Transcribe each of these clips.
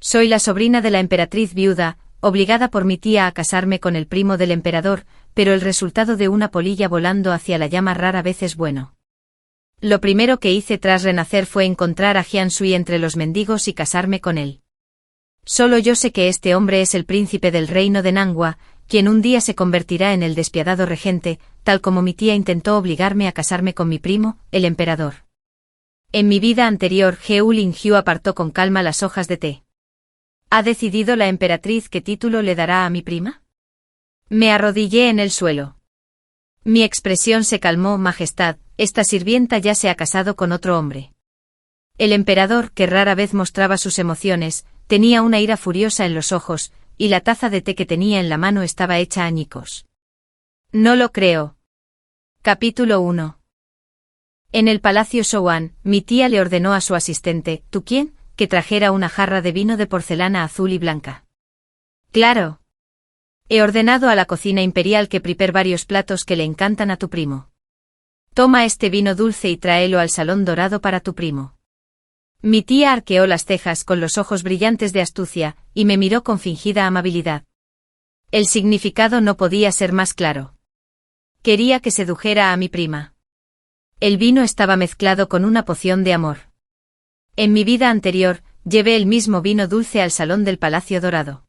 Soy la sobrina de la emperatriz viuda, obligada por mi tía a casarme con el primo del emperador, pero el resultado de una polilla volando hacia la llama rara vez es bueno. Lo primero que hice tras renacer fue encontrar a Jian Sui entre los mendigos y casarme con él. Solo yo sé que este hombre es el príncipe del reino de Nangua, quien un día se convertirá en el despiadado regente, tal como mi tía intentó obligarme a casarme con mi primo, el emperador. En mi vida anterior, Heu Lingyu apartó con calma las hojas de té. ¿Ha decidido la emperatriz qué título le dará a mi prima? Me arrodillé en el suelo. Mi expresión se calmó. Majestad, esta sirvienta ya se ha casado con otro hombre. El emperador, que rara vez mostraba sus emociones, tenía una ira furiosa en los ojos, y la taza de té que tenía en la mano estaba hecha añicos. No lo creo. Capítulo 1. En el palacio Shouan, mi tía le ordenó a su asistente, ¿tú quién?, que trajera una jarra de vino de porcelana azul y blanca. Claro. He ordenado a la cocina imperial que prepare varios platos que le encantan a tu primo. Toma este vino dulce y tráelo al salón dorado para tu primo. Mi tía arqueó las cejas con los ojos brillantes de astucia, y me miró con fingida amabilidad. El significado no podía ser más claro. Quería que sedujera a mi prima. El vino estaba mezclado con una poción de amor. En mi vida anterior, llevé el mismo vino dulce al salón del Palacio Dorado.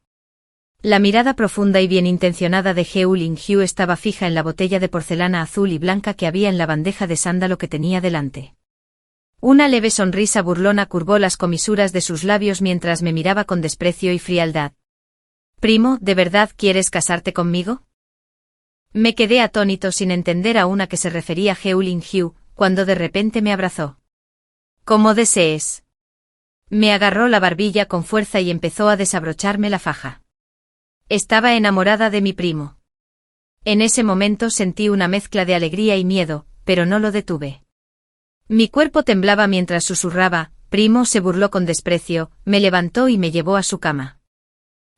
La mirada profunda y bien intencionada de Heu Lingyu estaba fija en la botella de porcelana azul y blanca que había en la bandeja de sándalo que tenía delante. Una leve sonrisa burlona curvó las comisuras de sus labios mientras me miraba con desprecio y frialdad. «Primo, ¿de verdad quieres casarte conmigo?» Me quedé atónito sin entender aún a qué se refería Heu Lingyu, cuando de repente me abrazó. «Como desees». Me agarró la barbilla con fuerza y empezó a desabrocharme la faja. Estaba enamorada de mi primo. En ese momento sentí una mezcla de alegría y miedo, pero no lo detuve. Mi cuerpo temblaba mientras susurraba, «Primo», se burló con desprecio, me levantó y me llevó a su cama.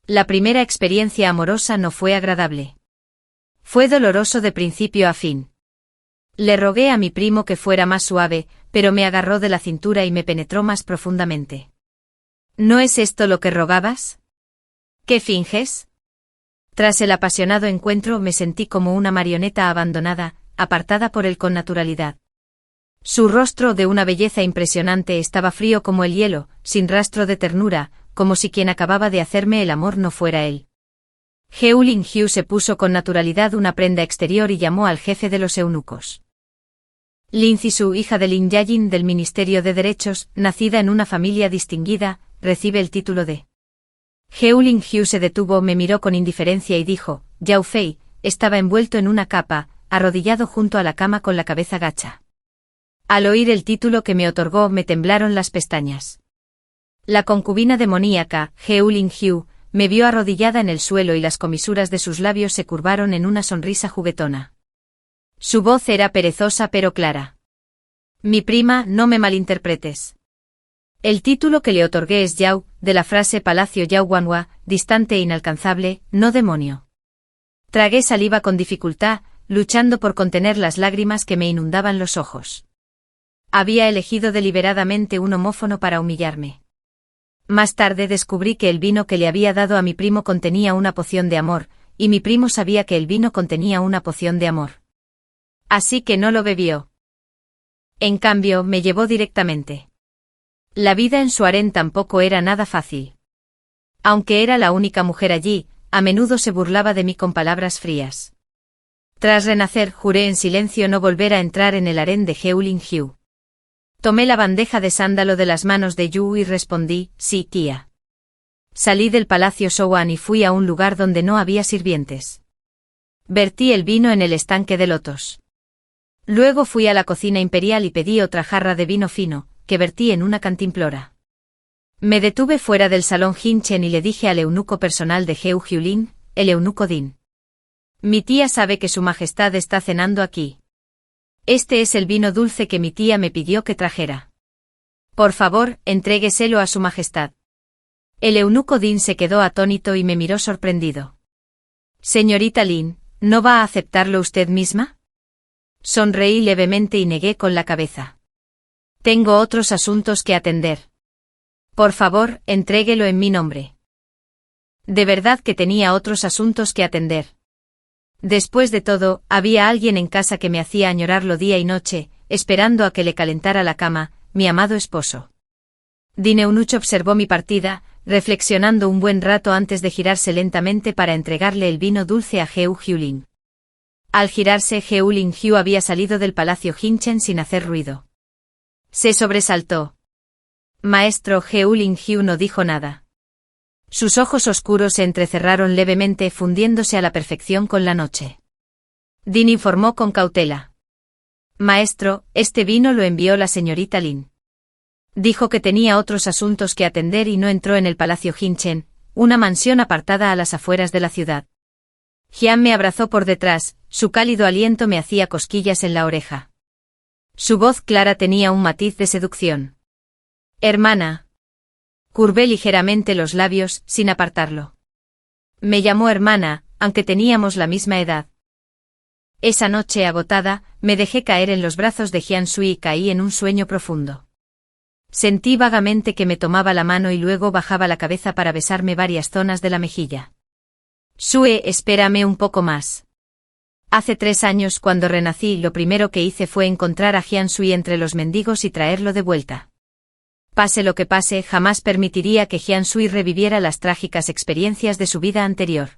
La primera experiencia amorosa no fue agradable. Fue doloroso de principio a fin. Le rogué a mi primo que fuera más suave, pero me agarró de la cintura y me penetró más profundamente. ¿No es esto lo que rogabas? ¿Qué finges? Tras el apasionado encuentro me sentí como una marioneta abandonada, apartada por él con naturalidad. Su rostro, de una belleza impresionante, estaba frío como el hielo, sin rastro de ternura, como si quien acababa de hacerme el amor no fuera él. Heu Lingyu se puso con naturalidad una prenda exterior y llamó al jefe de los eunucos. Lin Zisu, hija de Lin Yayin del Ministerio de Derechos, nacida en una familia distinguida, recibe el título de. Heu Lingyu se detuvo, me miró con indiferencia y dijo, Yao Fei, estaba envuelto en una capa, arrodillado junto a la cama con la cabeza gacha. Al oír el título que me otorgó me temblaron las pestañas. La concubina demoníaca, Heu Lingyu, me vio arrodillada en el suelo y las comisuras de sus labios se curvaron en una sonrisa juguetona. Su voz era perezosa pero clara. Mi prima, no me malinterpretes. El título que le otorgué es Yao, de la frase Palacio Yao Wanhua, distante e inalcanzable, no demonio. Tragué saliva con dificultad, luchando por contener las lágrimas que me inundaban los ojos. Había elegido deliberadamente un homófono para humillarme. Más tarde descubrí que el vino que le había dado a mi primo contenía una poción de amor, y mi primo sabía que el vino contenía una poción de amor. Así que no lo bebió. En cambio, me llevó directamente. La vida en su harén tampoco era nada fácil. Aunque era la única mujer allí, a menudo se burlaba de mí con palabras frías. Tras renacer, juré en silencio no volver a entrar en el harén de Heu Lingyu. Tomé la bandeja de sándalo de las manos de Yu y respondí, sí, tía. Salí del palacio Shouan y fui a un lugar donde no había sirvientes. Vertí el vino en el estanque de lotos. Luego fui a la cocina imperial y pedí otra jarra de vino fino, que vertí en una cantimplora. Me detuve fuera del salón Hinchen y le dije al eunuco personal de Heu Hyulin, el eunuco Din. Mi tía sabe que su majestad está cenando aquí. Este es el vino dulce que mi tía me pidió que trajera. Por favor, entrégueselo a su majestad. El eunuco Din se quedó atónito y me miró sorprendido. Señorita Lin, ¿no va a aceptarlo usted misma? Sonreí levemente y negué con la cabeza. Tengo otros asuntos que atender. Por favor, entréguelo en mi nombre. De verdad que tenía otros asuntos que atender. Después de todo, había alguien en casa que me hacía añorarlo día y noche, esperando a que le calentara la cama, mi amado esposo. Din Eunuch observó mi partida, reflexionando un buen rato antes de girarse lentamente para entregarle el vino dulce a Heu Hyulin. Al girarse, Heu Lin-hyu había salido del palacio Hinchen sin hacer ruido. Se sobresaltó. Maestro, Heu Lin-hyu no dijo nada. Sus ojos oscuros se entrecerraron levemente, fundiéndose a la perfección con la noche. Din informó con cautela. Maestro, este vino lo envió la señorita Lin. Dijo que tenía otros asuntos que atender y no entró en el palacio Hinchen, una mansión apartada a las afueras de la ciudad. Jian me abrazó por detrás, su cálido aliento me hacía cosquillas en la oreja. Su voz clara tenía un matiz de seducción. Hermana. Curvé ligeramente los labios, sin apartarlo. Me llamó hermana, aunque teníamos la misma edad. Esa noche agotada, me dejé caer en los brazos de Jian Sui y caí en un sueño profundo. Sentí vagamente que me tomaba la mano y luego bajaba la cabeza para besarme varias zonas de la mejilla. Sue, espérame un poco más. Hace 3 años, cuando renací, lo primero que hice fue encontrar a Jian Sui entre los mendigos y traerlo de vuelta. Pase lo que pase, jamás permitiría que Jian Sui reviviera las trágicas experiencias de su vida anterior.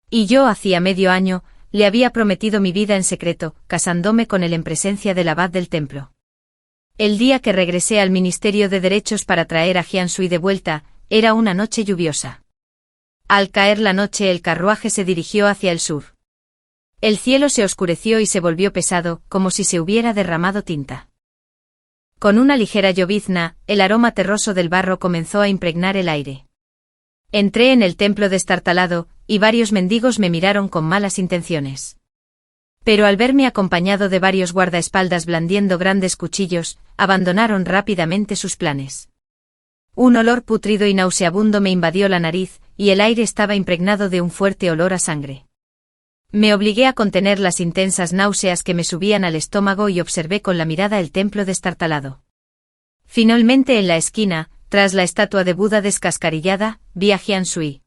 Y yo, hacía medio año, le había prometido mi vida en secreto, casándome con él en presencia del abad del templo. El día que regresé al Ministerio de Derechos para traer a Jian Sui de vuelta, era una noche lluviosa. Al caer la noche, el carruaje se dirigió hacia el sur. El cielo se oscureció y se volvió pesado, como si se hubiera derramado tinta. Con una ligera llovizna, el aroma terroso del barro comenzó a impregnar el aire. Entré en el templo destartalado, y varios mendigos me miraron con malas intenciones. Pero al verme acompañado de varios guardaespaldas blandiendo grandes cuchillos, abandonaron rápidamente sus planes. Un olor putrido y nauseabundo me invadió la nariz, y el aire estaba impregnado de un fuerte olor a sangre. Me obligué a contener las intensas náuseas que me subían al estómago y observé con la mirada el templo destartalado. Finalmente, en la esquina, tras la estatua de Buda descascarillada, vi a Jian Sui.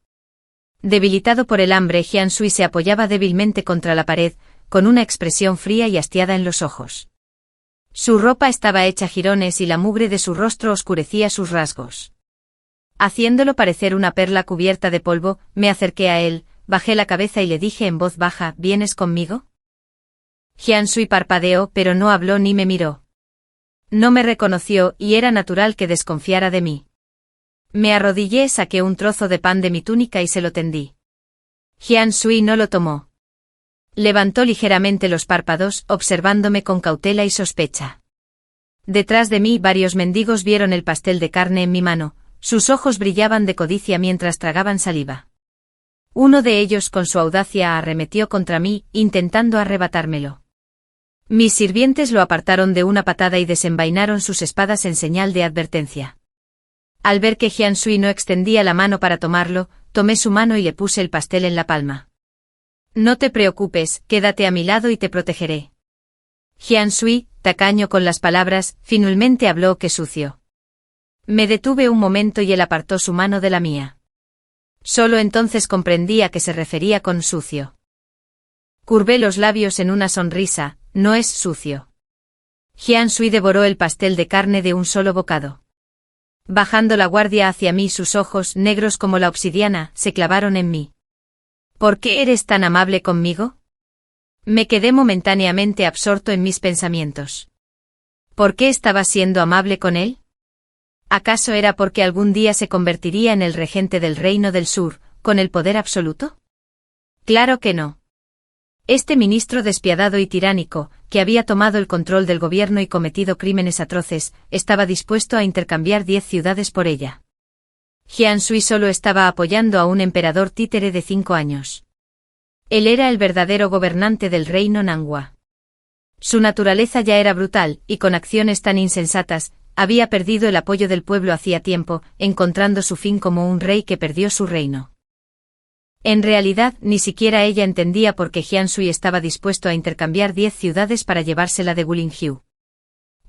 Debilitado por el hambre, Jian Sui se apoyaba débilmente contra la pared, con una expresión fría y hastiada en los ojos. Su ropa estaba hecha jirones y la mugre de su rostro oscurecía sus rasgos. Haciéndolo parecer una perla cubierta de polvo, me acerqué a él, bajé la cabeza y le dije en voz baja, ¿vienes conmigo? Jian Sui parpadeó, pero no habló ni me miró. No me reconoció y era natural que desconfiara de mí. Me arrodillé, saqué un trozo de pan de mi túnica y se lo tendí. Jian Sui no lo tomó. Levantó ligeramente los párpados, observándome con cautela y sospecha. Detrás de mí, varios mendigos vieron el pastel de carne en mi mano, sus ojos brillaban de codicia mientras tragaban saliva. Uno de ellos, con su audacia, arremetió contra mí, intentando arrebatármelo. Mis sirvientes lo apartaron de una patada y desenvainaron sus espadas en señal de advertencia. Al ver que Jian Sui no extendía la mano para tomarlo, tomé su mano y le puse el pastel en la palma. No te preocupes, quédate a mi lado y te protegeré. Jian Sui, tacaño con las palabras, finalmente habló, qué sucio. Me detuve un momento y él apartó su mano de la mía. Solo entonces comprendí a qué se refería con sucio. Curvé los labios en una sonrisa, no es sucio. Jian Sui devoró el pastel de carne de un solo bocado. Bajando la guardia hacia mí, sus ojos, negros como la obsidiana, se clavaron en mí. ¿Por qué eres tan amable conmigo? Me quedé momentáneamente absorto en mis pensamientos. ¿Por qué estaba siendo amable con él? ¿Acaso era porque algún día se convertiría en el regente del Reino del Sur, con el poder absoluto? Claro que no. Este ministro despiadado y tiránico, que había tomado el control del gobierno y cometido crímenes atroces, estaba dispuesto a intercambiar 10 ciudades por ella. Jian Sui solo estaba apoyando a un emperador títere de 5 años. Él era el verdadero gobernante del reino Nangua. Su naturaleza ya era brutal, y con acciones tan insensatas, había perdido el apoyo del pueblo hacía tiempo, encontrando su fin como un rey que perdió su reino. En realidad, ni siquiera ella entendía por qué Jian Sui estaba dispuesto a intercambiar 10 ciudades para llevársela de Guilin Hyu.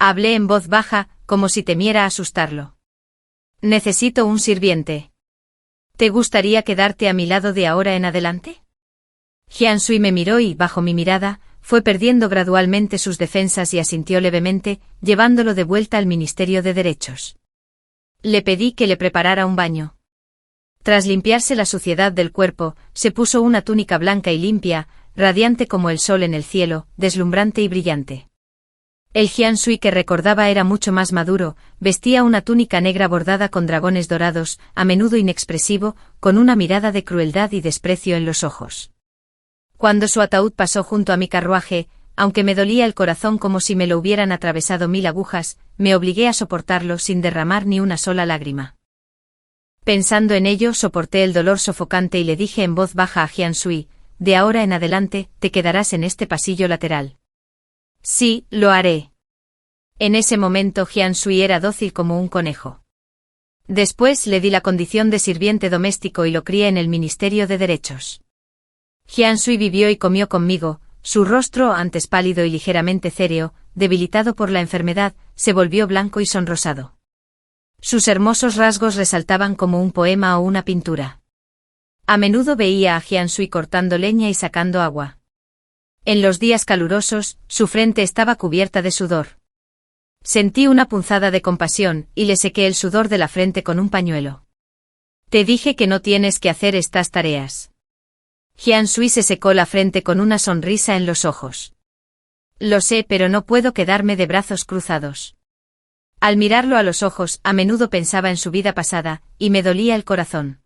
Hablé en voz baja, como si temiera asustarlo. Necesito un sirviente. ¿Te gustaría quedarte a mi lado de ahora en adelante? Jian Sui me miró y, bajo mi mirada, fue perdiendo gradualmente sus defensas y asintió levemente, llevándolo de vuelta al Ministerio de Derechos. Le pedí que le preparara un baño. Tras limpiarse la suciedad del cuerpo, se puso una túnica blanca y limpia, radiante como el sol en el cielo, deslumbrante y brillante. El Jian Sui que recordaba era mucho más maduro, vestía una túnica negra bordada con dragones dorados, a menudo inexpresivo, con una mirada de crueldad y desprecio en los ojos. Cuando su ataúd pasó junto a mi carruaje, aunque me dolía el corazón como si me lo hubieran atravesado 1000 agujas, me obligué a soportarlo sin derramar ni una sola lágrima. Pensando en ello, soporté el dolor sofocante y le dije en voz baja a Jian Sui, de ahora en adelante, te quedarás en este pasillo lateral. Sí, lo haré. En ese momento Jian Sui era dócil como un conejo. Después le di la condición de sirviente doméstico y lo crié en el Ministerio de Derechos. Jian Sui vivió y comió conmigo, su rostro, antes pálido y ligeramente céreo, debilitado por la enfermedad, se volvió blanco y sonrosado. Sus hermosos rasgos resaltaban como un poema o una pintura. A menudo veía a Jian Sui cortando leña y sacando agua. En los días calurosos, su frente estaba cubierta de sudor. Sentí una punzada de compasión, y le sequé el sudor de la frente con un pañuelo. Te dije que no tienes que hacer estas tareas. Jian Sui se secó la frente con una sonrisa en los ojos. Lo sé, pero no puedo quedarme de brazos cruzados. Al mirarlo a los ojos, a menudo pensaba en su vida pasada, y me dolía el corazón.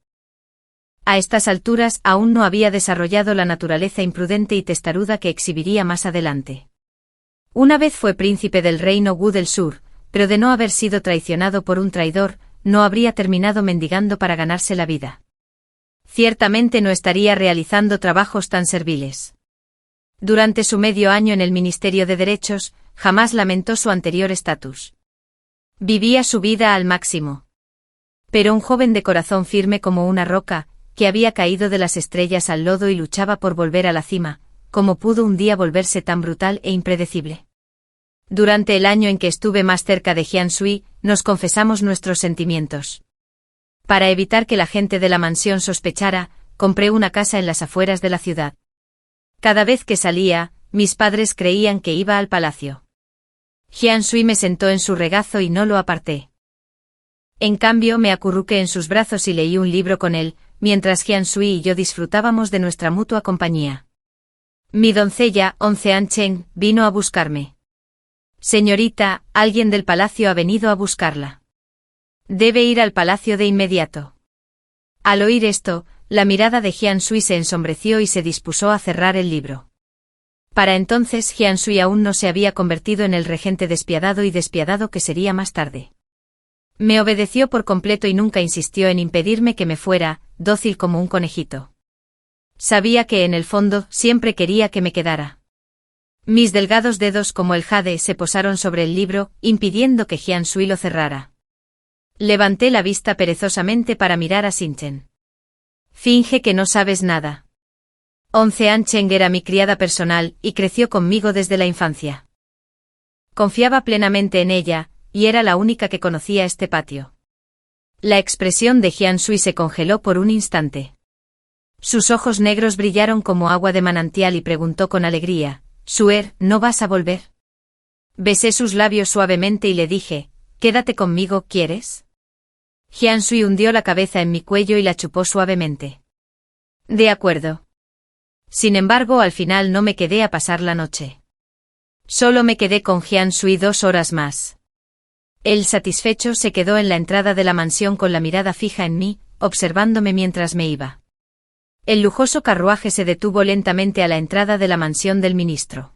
A estas alturas aún no había desarrollado la naturaleza imprudente y testaruda que exhibiría más adelante. Una vez fue príncipe del reino Wu del Sur, pero de no haber sido traicionado por un traidor, no habría terminado mendigando para ganarse la vida. Ciertamente no estaría realizando trabajos tan serviles. Durante su medio año en el Ministerio de Derechos, jamás lamentó su anterior estatus. Vivía su vida al máximo. Pero un joven de corazón firme como una roca, que había caído de las estrellas al lodo y luchaba por volver a la cima, ¿cómo pudo un día volverse tan brutal e impredecible? Durante el año en que estuve más cerca de Jian Sui, nos confesamos nuestros sentimientos. Para evitar que la gente de la mansión sospechara, compré una casa en las afueras de la ciudad. Cada vez que salía, mis padres creían que iba al palacio. Jian Sui me sentó en su regazo y no lo aparté. En cambio me acurruqué en sus brazos y leí un libro con él, mientras Jian Sui y yo disfrutábamos de nuestra mutua compañía. Mi doncella, Oncean Cheng, vino a buscarme. Señorita, alguien del palacio ha venido a buscarla. Debe ir al palacio de inmediato. Al oír esto, la mirada de Jian Sui se ensombreció y se dispuso a cerrar el libro. Para entonces Jian Sui aún no se había convertido en el regente despiadado y despiadado que sería más tarde. Me obedeció por completo y nunca insistió en impedirme que me fuera, dócil como un conejito. Sabía que en el fondo siempre quería que me quedara. Mis delgados dedos como el jade se posaron sobre el libro, impidiendo que Jian Sui lo cerrara. Levanté la vista perezosamente para mirar a Xinchen. Finge que no sabes nada. Oncean Cheng era mi criada personal y creció conmigo desde la infancia. Confiaba plenamente en ella, y era la única que conocía este patio. La expresión de Jian Sui se congeló por un instante. Sus ojos negros brillaron como agua de manantial y preguntó con alegría, «Suer, ¿no vas a volver?» Besé sus labios suavemente y le dije, «Quédate conmigo, ¿quieres?» Jian Sui hundió la cabeza en mi cuello y la chupó suavemente. «De acuerdo». Sin embargo, al final no me quedé a pasar la noche. Solo me quedé con Jian Sui 2 horas más. Él satisfecho se quedó en la entrada de la mansión con la mirada fija en mí, observándome mientras me iba. El lujoso carruaje se detuvo lentamente a la entrada de la mansión del ministro.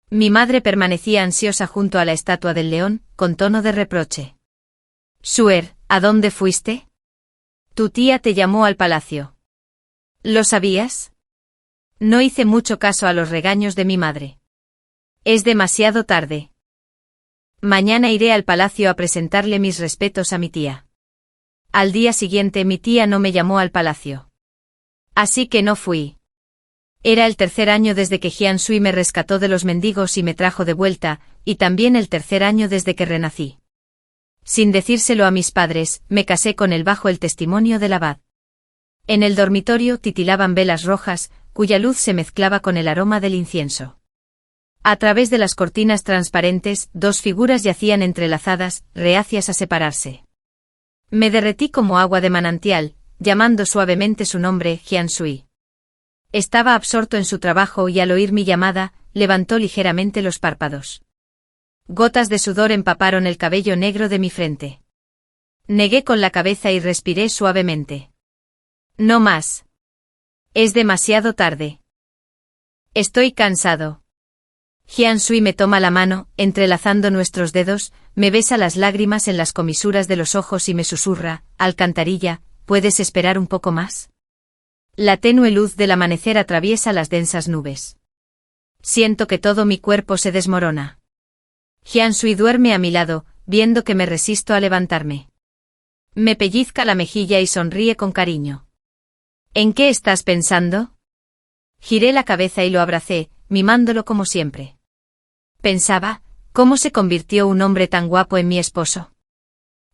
Mi madre permanecía ansiosa junto a la estatua del león, con tono de reproche. «Suer, ¿a dónde fuiste? Tu tía te llamó al palacio. ¿Lo sabías?» No hice mucho caso a los regaños de mi madre. «Es demasiado tarde. Mañana iré al palacio a presentarle mis respetos a mi tía». Al día siguiente mi tía no me llamó al palacio. Así que no fui. Era el 3er año desde que Jian Sui me rescató de los mendigos y me trajo de vuelta, y también el 3er año desde que renací. sin decírselo a mis padres, me casé con él bajo el testimonio del abad. En el dormitorio titilaban velas rojas, cuya luz se mezclaba con el aroma del incienso. A través de las cortinas transparentes, dos figuras yacían entrelazadas, reacias a separarse. Me derretí como agua de manantial, llamando suavemente su nombre, Jian Sui. Estaba absorto en su trabajo y al oír mi llamada, levantó ligeramente los párpados. Gotas de sudor empaparon el cabello negro de mi frente. Negué con la cabeza y respiré suavemente. No más. Es demasiado tarde. Estoy cansado. Jian Sui me toma la mano, entrelazando nuestros dedos, me besa las lágrimas en las comisuras de los ojos y me susurra, alcantarilla, ¿puedes esperar un poco más? La tenue luz del amanecer atraviesa las densas nubes. Siento que todo mi cuerpo se desmorona. Jian Sui duerme a mi lado, viendo que me resisto a levantarme. Me pellizca la mejilla y sonríe con cariño. ¿En qué estás pensando? Giré la cabeza y lo abracé, mimándolo como siempre. Pensaba, ¿cómo se convirtió un hombre tan guapo en mi esposo?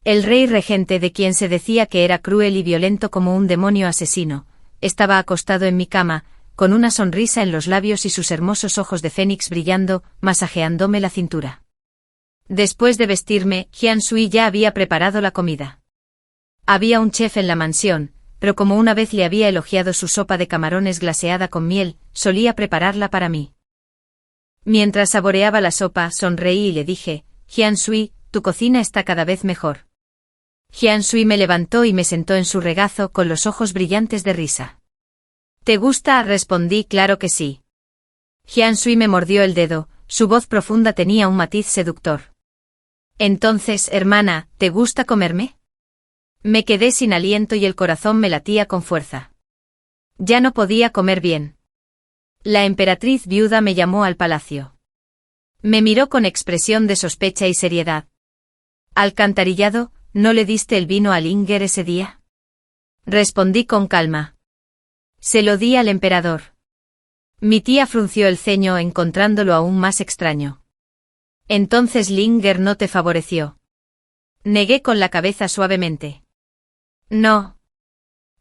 El rey regente, de quien se decía que era cruel y violento como un demonio asesino, estaba acostado en mi cama, con una sonrisa en los labios y sus hermosos ojos de fénix brillando, masajeándome la cintura. Después de vestirme, Jian Sui ya había preparado la comida. Había un chef en la mansión, pero como una vez le había elogiado su sopa de camarones glaseada con miel, solía prepararla para mí. Mientras saboreaba la sopa, sonreí y le dije, Jian Sui, tu cocina está cada vez mejor. Jian Sui me levantó y me sentó en su regazo con los ojos brillantes de risa. ¿Te gusta? Respondí, claro que sí. Jian Sui me mordió el dedo, su voz profunda tenía un matiz seductor. Entonces, hermana, ¿te gusta comerme? Me quedé sin aliento y el corazón me latía con fuerza. Ya no podía comer bien. La emperatriz viuda me llamó al palacio. Me miró con expresión de sospecha y seriedad. Alcantarillado, ¿no le diste el vino a Linger ese día? Respondí con calma. Se lo di al emperador. Mi tía frunció el ceño encontrándolo aún más extraño. Entonces Linger no te favoreció. Negué con la cabeza suavemente. No.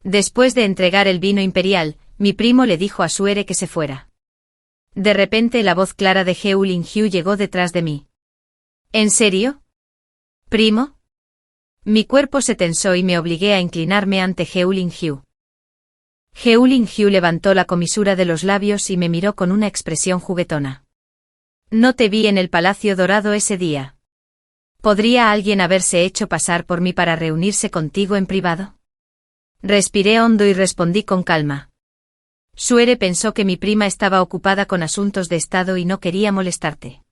Después de entregar el vino imperial, mi primo le dijo a Suere que se fuera. De repente la voz clara de Heu Lingyu llegó detrás de mí. ¿En serio? ¿Primo? Mi cuerpo se tensó y me obligué a inclinarme ante Heu Lingyu. Heu Lingyu levantó la comisura de los labios y me miró con una expresión juguetona. No te vi en el Palacio Dorado ese día. ¿Podría alguien haberse hecho pasar por mí para reunirse contigo en privado? Respiré hondo y respondí con calma. Suere pensó que mi prima estaba ocupada con asuntos de estado y no quería molestarte.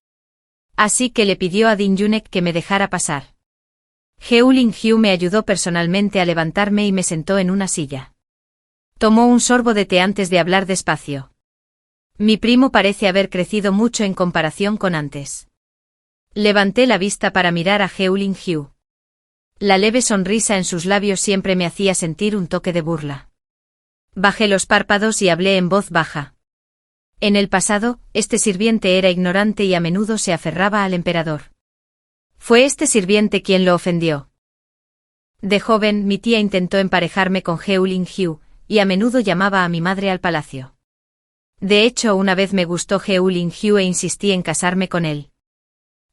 Así que le pidió a Din Yunek que me dejara pasar. Heu Lingyu me ayudó personalmente a levantarme y me sentó en una silla. Tomó un sorbo de té antes de hablar despacio. Mi primo parece haber crecido mucho en comparación con antes. Levanté la vista para mirar a Heu Lingyu. La leve sonrisa en sus labios siempre me hacía sentir un toque de burla. Bajé los párpados y hablé en voz baja. En el pasado, este sirviente era ignorante y a menudo se aferraba al emperador. Fue este sirviente quien lo ofendió. De joven, mi tía intentó emparejarme con Heu Lingyu, y a menudo llamaba a mi madre al palacio. De hecho, una vez me gustó Heu Lingyu e insistí en casarme con él.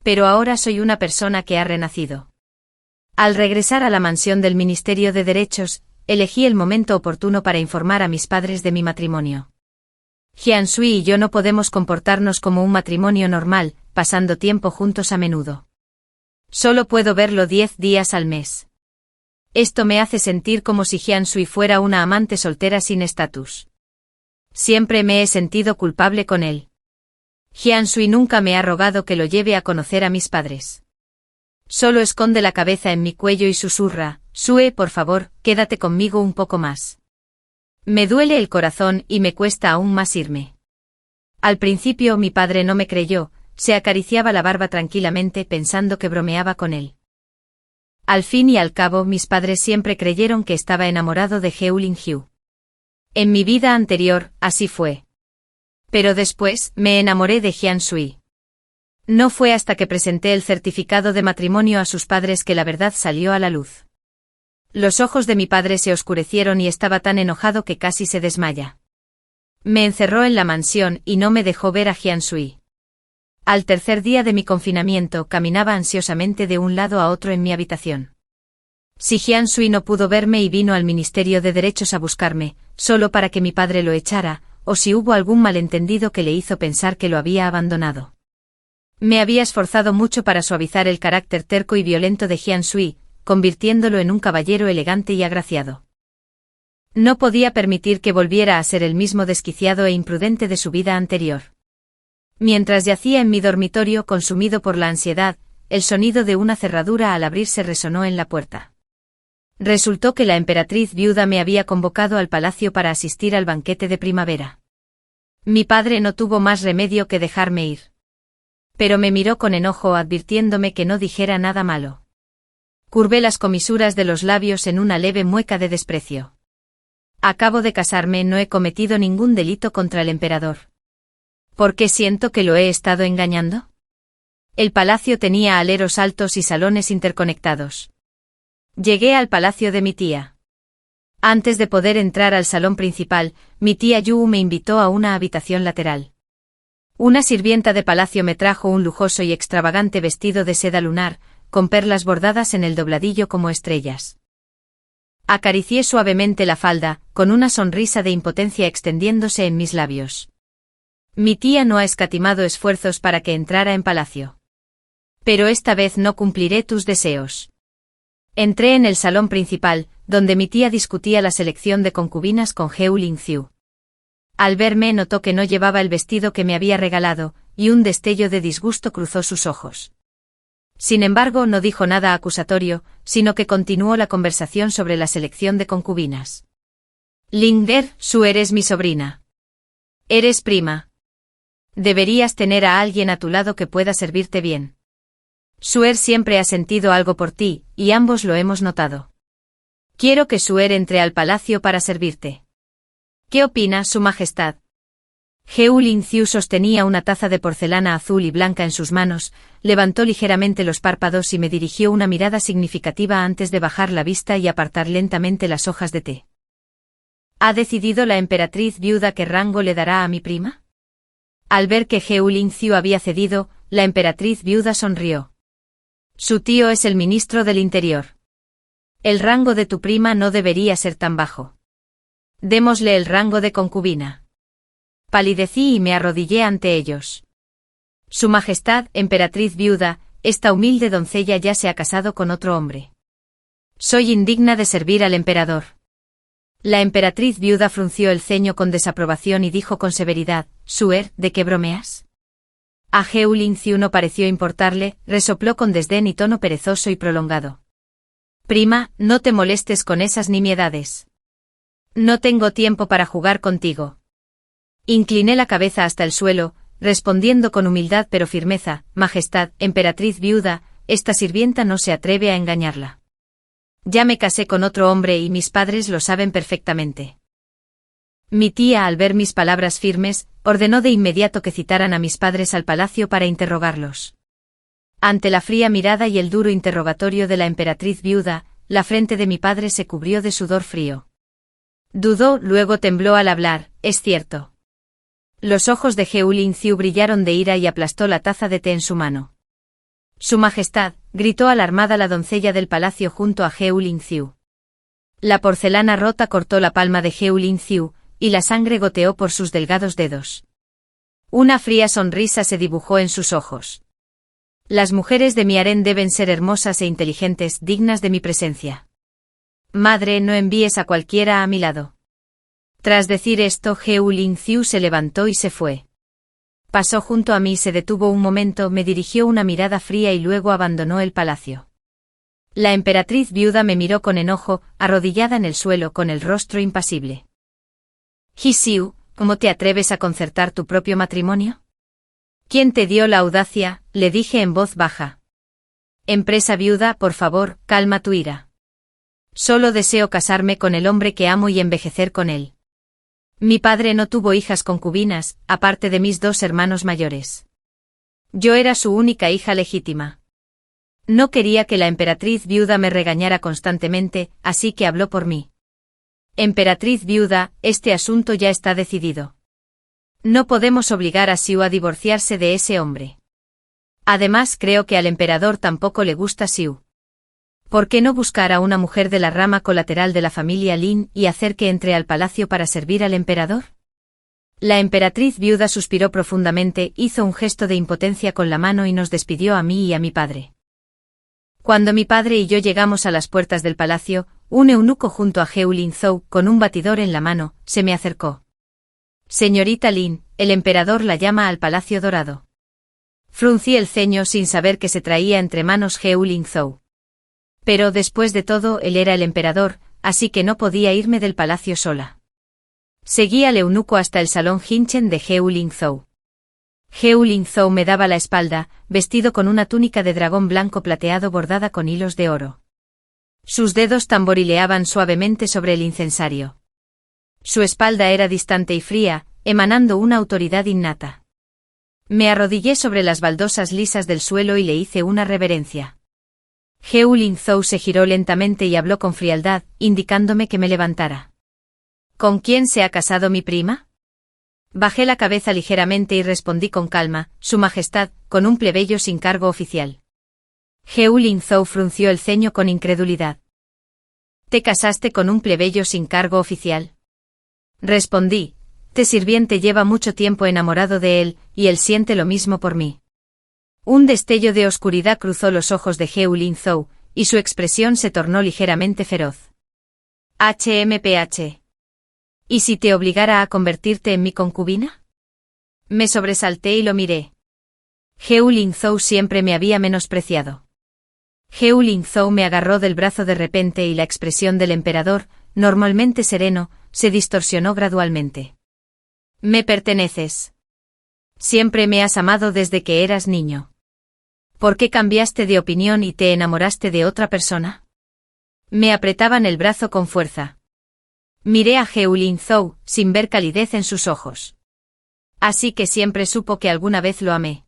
Pero ahora soy una persona que ha renacido. Al regresar a la mansión del Ministerio de Derechos, elegí el momento oportuno para informar a mis padres de mi matrimonio. Jian Sui y yo no podemos comportarnos como un matrimonio normal, pasando tiempo juntos a menudo. Solo puedo verlo 10 días al mes. Esto me hace sentir como si Jian Sui fuera una amante soltera sin estatus. Siempre me he sentido culpable con él. Jian Sui nunca me ha rogado que lo lleve a conocer a mis padres. Solo esconde la cabeza en mi cuello y susurra, Sue, por favor, quédate conmigo un poco más. Me duele el corazón y me cuesta aún más irme. Al principio mi padre no me creyó, se acariciaba la barba tranquilamente pensando que bromeaba con él. Al fin y al cabo mis padres siempre creyeron que estaba enamorado de Heu Lingyu. En mi vida anterior, así fue. Pero después, me enamoré de Jian Sui. No fue hasta que presenté el certificado de matrimonio a sus padres que la verdad salió a la luz. Los ojos de mi padre se oscurecieron y estaba tan enojado que casi se desmaya. Me encerró en la mansión y no me dejó ver a Jiansui. Al tercer día de mi confinamiento caminaba ansiosamente de un lado a otro en mi habitación. Si Jiansui no pudo verme y vino al Ministerio de Derechos a buscarme, solo para que mi padre lo echara, o si hubo algún malentendido que le hizo pensar que lo había abandonado. Me había esforzado mucho para suavizar el carácter terco y violento de Jiansui, convirtiéndolo en un caballero elegante y agraciado. No podía permitir que volviera a ser el mismo desquiciado e imprudente de su vida anterior. Mientras yacía en mi dormitorio consumido por la ansiedad, el sonido de una cerradura al abrirse resonó en la puerta. Resultó que la emperatriz viuda me había convocado al palacio para asistir al banquete de primavera. Mi padre no tuvo más remedio que dejarme ir. Pero me miró con enojo advirtiéndome que no dijera nada malo. Curvé las comisuras de los labios en una leve mueca de desprecio. Acabo de casarme, no he cometido ningún delito contra el emperador. ¿Por qué siento que lo he estado engañando? El palacio tenía aleros altos y salones interconectados. Llegué al palacio de mi tía. Antes de poder entrar al salón principal, mi tía Yu me invitó a una habitación lateral. Una sirvienta de palacio me trajo un lujoso y extravagante vestido de seda lunar, con perlas bordadas en el dobladillo como estrellas. Acaricié suavemente la falda, con una sonrisa de impotencia extendiéndose en mis labios. Mi tía no ha escatimado esfuerzos para que entrara en palacio. Pero esta vez no cumpliré tus deseos. Entré en el salón principal, donde mi tía discutía la selección de concubinas con Heu Lingxiu. Al verme notó que no llevaba el vestido que me había regalado, y un destello de disgusto cruzó sus ojos. Sin embargo, no dijo nada acusatorio, sino que continuó la conversación sobre la selección de concubinas. Lingder, Su eres mi sobrina. Eres prima. Deberías tener a alguien a tu lado que pueda servirte bien. Suer siempre ha sentido algo por ti, y ambos lo hemos notado. Quiero que Suer entre al palacio para servirte. ¿Qué opina, Su Majestad? Heu Lingxiu sostenía una taza de porcelana azul y blanca en sus manos, levantó ligeramente los párpados y me dirigió una mirada significativa antes de bajar la vista y apartar lentamente las hojas de té. ¿Ha decidido la emperatriz viuda qué rango le dará a mi prima? Al ver que Heu Lingxiu había cedido, la emperatriz viuda sonrió. Su tío es el ministro del Interior. El rango de tu prima no debería ser tan bajo. Démosle el rango de concubina. Palidecí y me arrodillé ante ellos. Su Majestad, emperatriz viuda, esta humilde doncella ya se ha casado con otro hombre. Soy indigna de servir al emperador. La emperatriz viuda frunció el ceño con desaprobación y dijo con severidad, Suer, ¿de qué bromeas? A Heu Lingxiu no pareció importarle, resopló con desdén y tono perezoso y prolongado. Prima, no te molestes con esas nimiedades. No tengo tiempo para jugar contigo. Incliné la cabeza hasta el suelo, respondiendo con humildad pero firmeza, Majestad, emperatriz viuda, esta sirvienta no se atreve a engañarla. Ya me casé con otro hombre y mis padres lo saben perfectamente. Mi tía, al ver mis palabras firmes, ordenó de inmediato que citaran a mis padres al palacio para interrogarlos. Ante la fría mirada y el duro interrogatorio de la emperatriz viuda, la frente de mi padre se cubrió de sudor frío. Dudó, luego tembló al hablar, es cierto. Los ojos de Heu Lingxiu brillaron de ira y aplastó la taza de té en su mano. Su Majestad, gritó alarmada la doncella del palacio junto a Heu Lingxiu. La porcelana rota cortó la palma de Heu Lingxiu, y la sangre goteó por sus delgados dedos. Una fría sonrisa se dibujó en sus ojos. Las mujeres de mi harén deben ser hermosas e inteligentes, dignas de mi presencia. Madre, no envíes a cualquiera a mi lado. Tras decir esto, Heu Lingxiu se levantó y se fue. Pasó junto a mí, se detuvo un momento, me dirigió una mirada fría y luego abandonó el palacio. La emperatriz viuda me miró con enojo, arrodillada en el suelo con el rostro impasible. Hsiu, ¿cómo te atreves a concertar tu propio matrimonio? ¿Quién te dio la audacia?, le dije en voz baja. Empresa viuda, por favor, calma tu ira. Solo deseo casarme con el hombre que amo y envejecer con él. Mi padre no tuvo hijas concubinas, aparte de mis 2 hermanos mayores. Yo era su única hija legítima. No quería que la emperatriz viuda me regañara constantemente, así que habló por mí. Emperatriz viuda, este asunto ya está decidido. No podemos obligar a Xiu a divorciarse de ese hombre. Además creo que al emperador tampoco le gusta Xiu. ¿Por qué no buscar a una mujer de la rama colateral de la familia Lin y hacer que entre al palacio para servir al emperador? La emperatriz viuda suspiró profundamente, hizo un gesto de impotencia con la mano y nos despidió a mí y a mi padre. Cuando mi padre y yo llegamos a las puertas del palacio, un eunuco junto a Heu Lin-zhou, con un batidor en la mano, se me acercó. Señorita Lin, el emperador la llama al Palacio Dorado. Fruncí el ceño sin saber que se traía entre manos Heu Lin-zhou. Pero después de todo él era el emperador, así que no podía irme del palacio sola. Seguí al eunuco hasta el salón Hinchen de Heu Lin-zhou. Heu Lin-zhou me daba la espalda, vestido con una túnica de dragón blanco plateado bordada con hilos de oro. Sus dedos tamborileaban suavemente sobre el incensario. Su espalda era distante y fría, emanando una autoridad innata. Me arrodillé sobre las baldosas lisas del suelo y le hice una reverencia. Heu Lin-zhou se giró lentamente y habló con frialdad, indicándome que me levantara. ¿Con quién se ha casado mi prima? Bajé la cabeza ligeramente y respondí con calma, Su Majestad, con un plebeyo sin cargo oficial. Heu Lin-zhou frunció el ceño con incredulidad. ¿Te casaste con un plebeyo sin cargo oficial? Respondí, este sirviente lleva mucho tiempo enamorado de él, y él siente lo mismo por mí. Un destello de oscuridad cruzó los ojos de Heu Lin-zhou, y su expresión se tornó ligeramente feroz. HMPH. ¿Y si te obligara a convertirte en mi concubina? Me sobresalté y lo miré. Heu Lin-zhou siempre me había menospreciado. Heu Lin-zhou me agarró del brazo de repente y la expresión del emperador, normalmente sereno, se distorsionó gradualmente. Me perteneces. Siempre me has amado desde que eras niño. ¿Por qué cambiaste de opinión y te enamoraste de otra persona? Me apretaban el brazo con fuerza. Miré a Heu Lin-zhou, sin ver calidez en sus ojos. Así que siempre supo que alguna vez lo amé.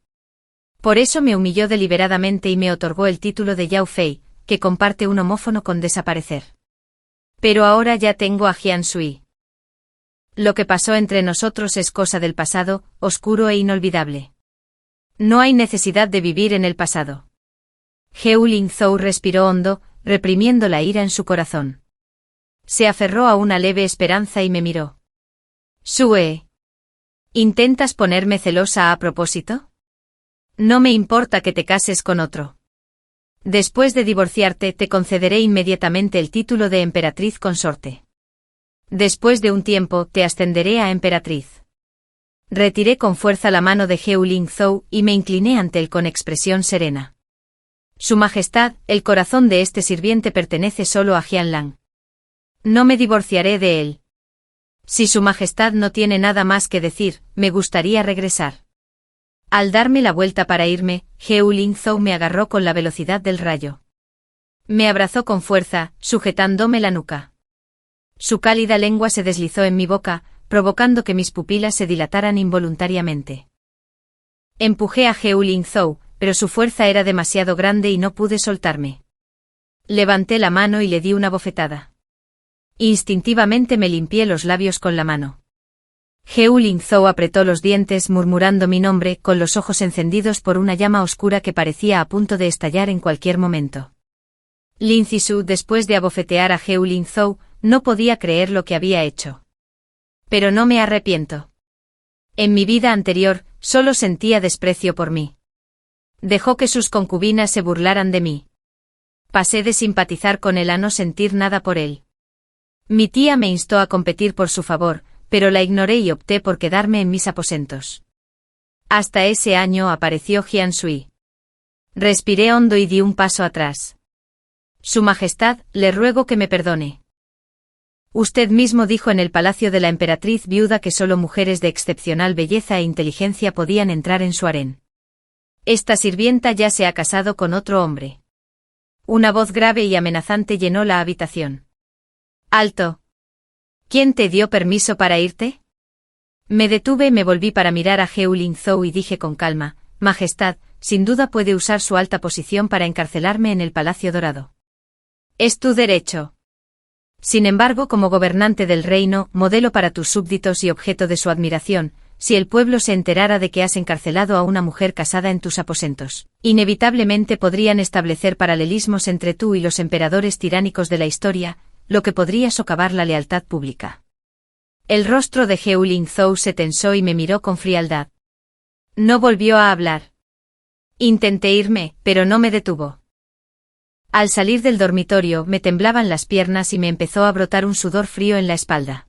Por eso me humilló deliberadamente y me otorgó el título de Yao Fei, que comparte un homófono con desaparecer. Pero ahora ya tengo a Jian Sui. Lo que pasó entre nosotros es cosa del pasado, oscuro e inolvidable. No hay necesidad de vivir en el pasado. Heu Lin-zhou respiró hondo, reprimiendo la ira en su corazón. Se aferró a una leve esperanza y me miró. Sue. ¿Intentas ponerme celosa a propósito? No me importa que te cases con otro. Después de divorciarte te concederé inmediatamente el título de emperatriz consorte. Después de un tiempo te ascenderé a emperatriz. Retiré con fuerza la mano de Heu Lin-zhou y me incliné ante él con expresión serena. Su Majestad, el corazón de este sirviente pertenece solo a Jianlang. No me divorciaré de él. Si Su Majestad no tiene nada más que decir, me gustaría regresar. Al darme la vuelta para irme, Heu Lin-zhou me agarró con la velocidad del rayo. Me abrazó con fuerza, sujetándome la nuca. Su cálida lengua se deslizó en mi boca, provocando que mis pupilas se dilataran involuntariamente. Empujé a Heu Lin-zhou, pero su fuerza era demasiado grande y no pude soltarme. Levanté la mano y le di una bofetada. Instintivamente me limpié los labios con la mano. Heu Lin-zhou apretó los dientes murmurando mi nombre con los ojos encendidos por una llama oscura que parecía a punto de estallar en cualquier momento. Lin Zixu, después de abofetear a Heu Lin-zhou, no podía creer lo que había hecho. Pero no me arrepiento. En mi vida anterior, solo sentía desprecio por mí. Dejó que sus concubinas se burlaran de mí. Pasé de simpatizar con él a no sentir nada por él. Mi tía me instó a competir por su favor, pero la ignoré y opté por quedarme en mis aposentos. Hasta ese año apareció Jian Sui. Respiré hondo y di un paso atrás. Su Majestad, le ruego que me perdone. Usted mismo dijo en el palacio de la emperatriz viuda que solo mujeres de excepcional belleza e inteligencia podían entrar en su harén. Esta sirvienta ya se ha casado con otro hombre. Una voz grave y amenazante llenó la habitación. ¡Alto! ¿Quién te dio permiso para irte? Me detuve y me volví para mirar a Heu Lin-zhou y dije con calma, Majestad, sin duda puede usar su alta posición para encarcelarme en el Palacio Dorado. Es tu derecho. Sin embargo, como gobernante del reino, modelo para tus súbditos y objeto de su admiración, si el pueblo se enterara de que has encarcelado a una mujer casada en tus aposentos, inevitablemente podrían establecer paralelismos entre tú y los emperadores tiránicos de la historia, lo que podría socavar la lealtad pública. El rostro de Heul Ling-zhou se tensó y me miró con frialdad. No volvió a hablar. Intenté irme, pero no me detuvo. Al salir del dormitorio me temblaban las piernas y me empezó a brotar un sudor frío en la espalda.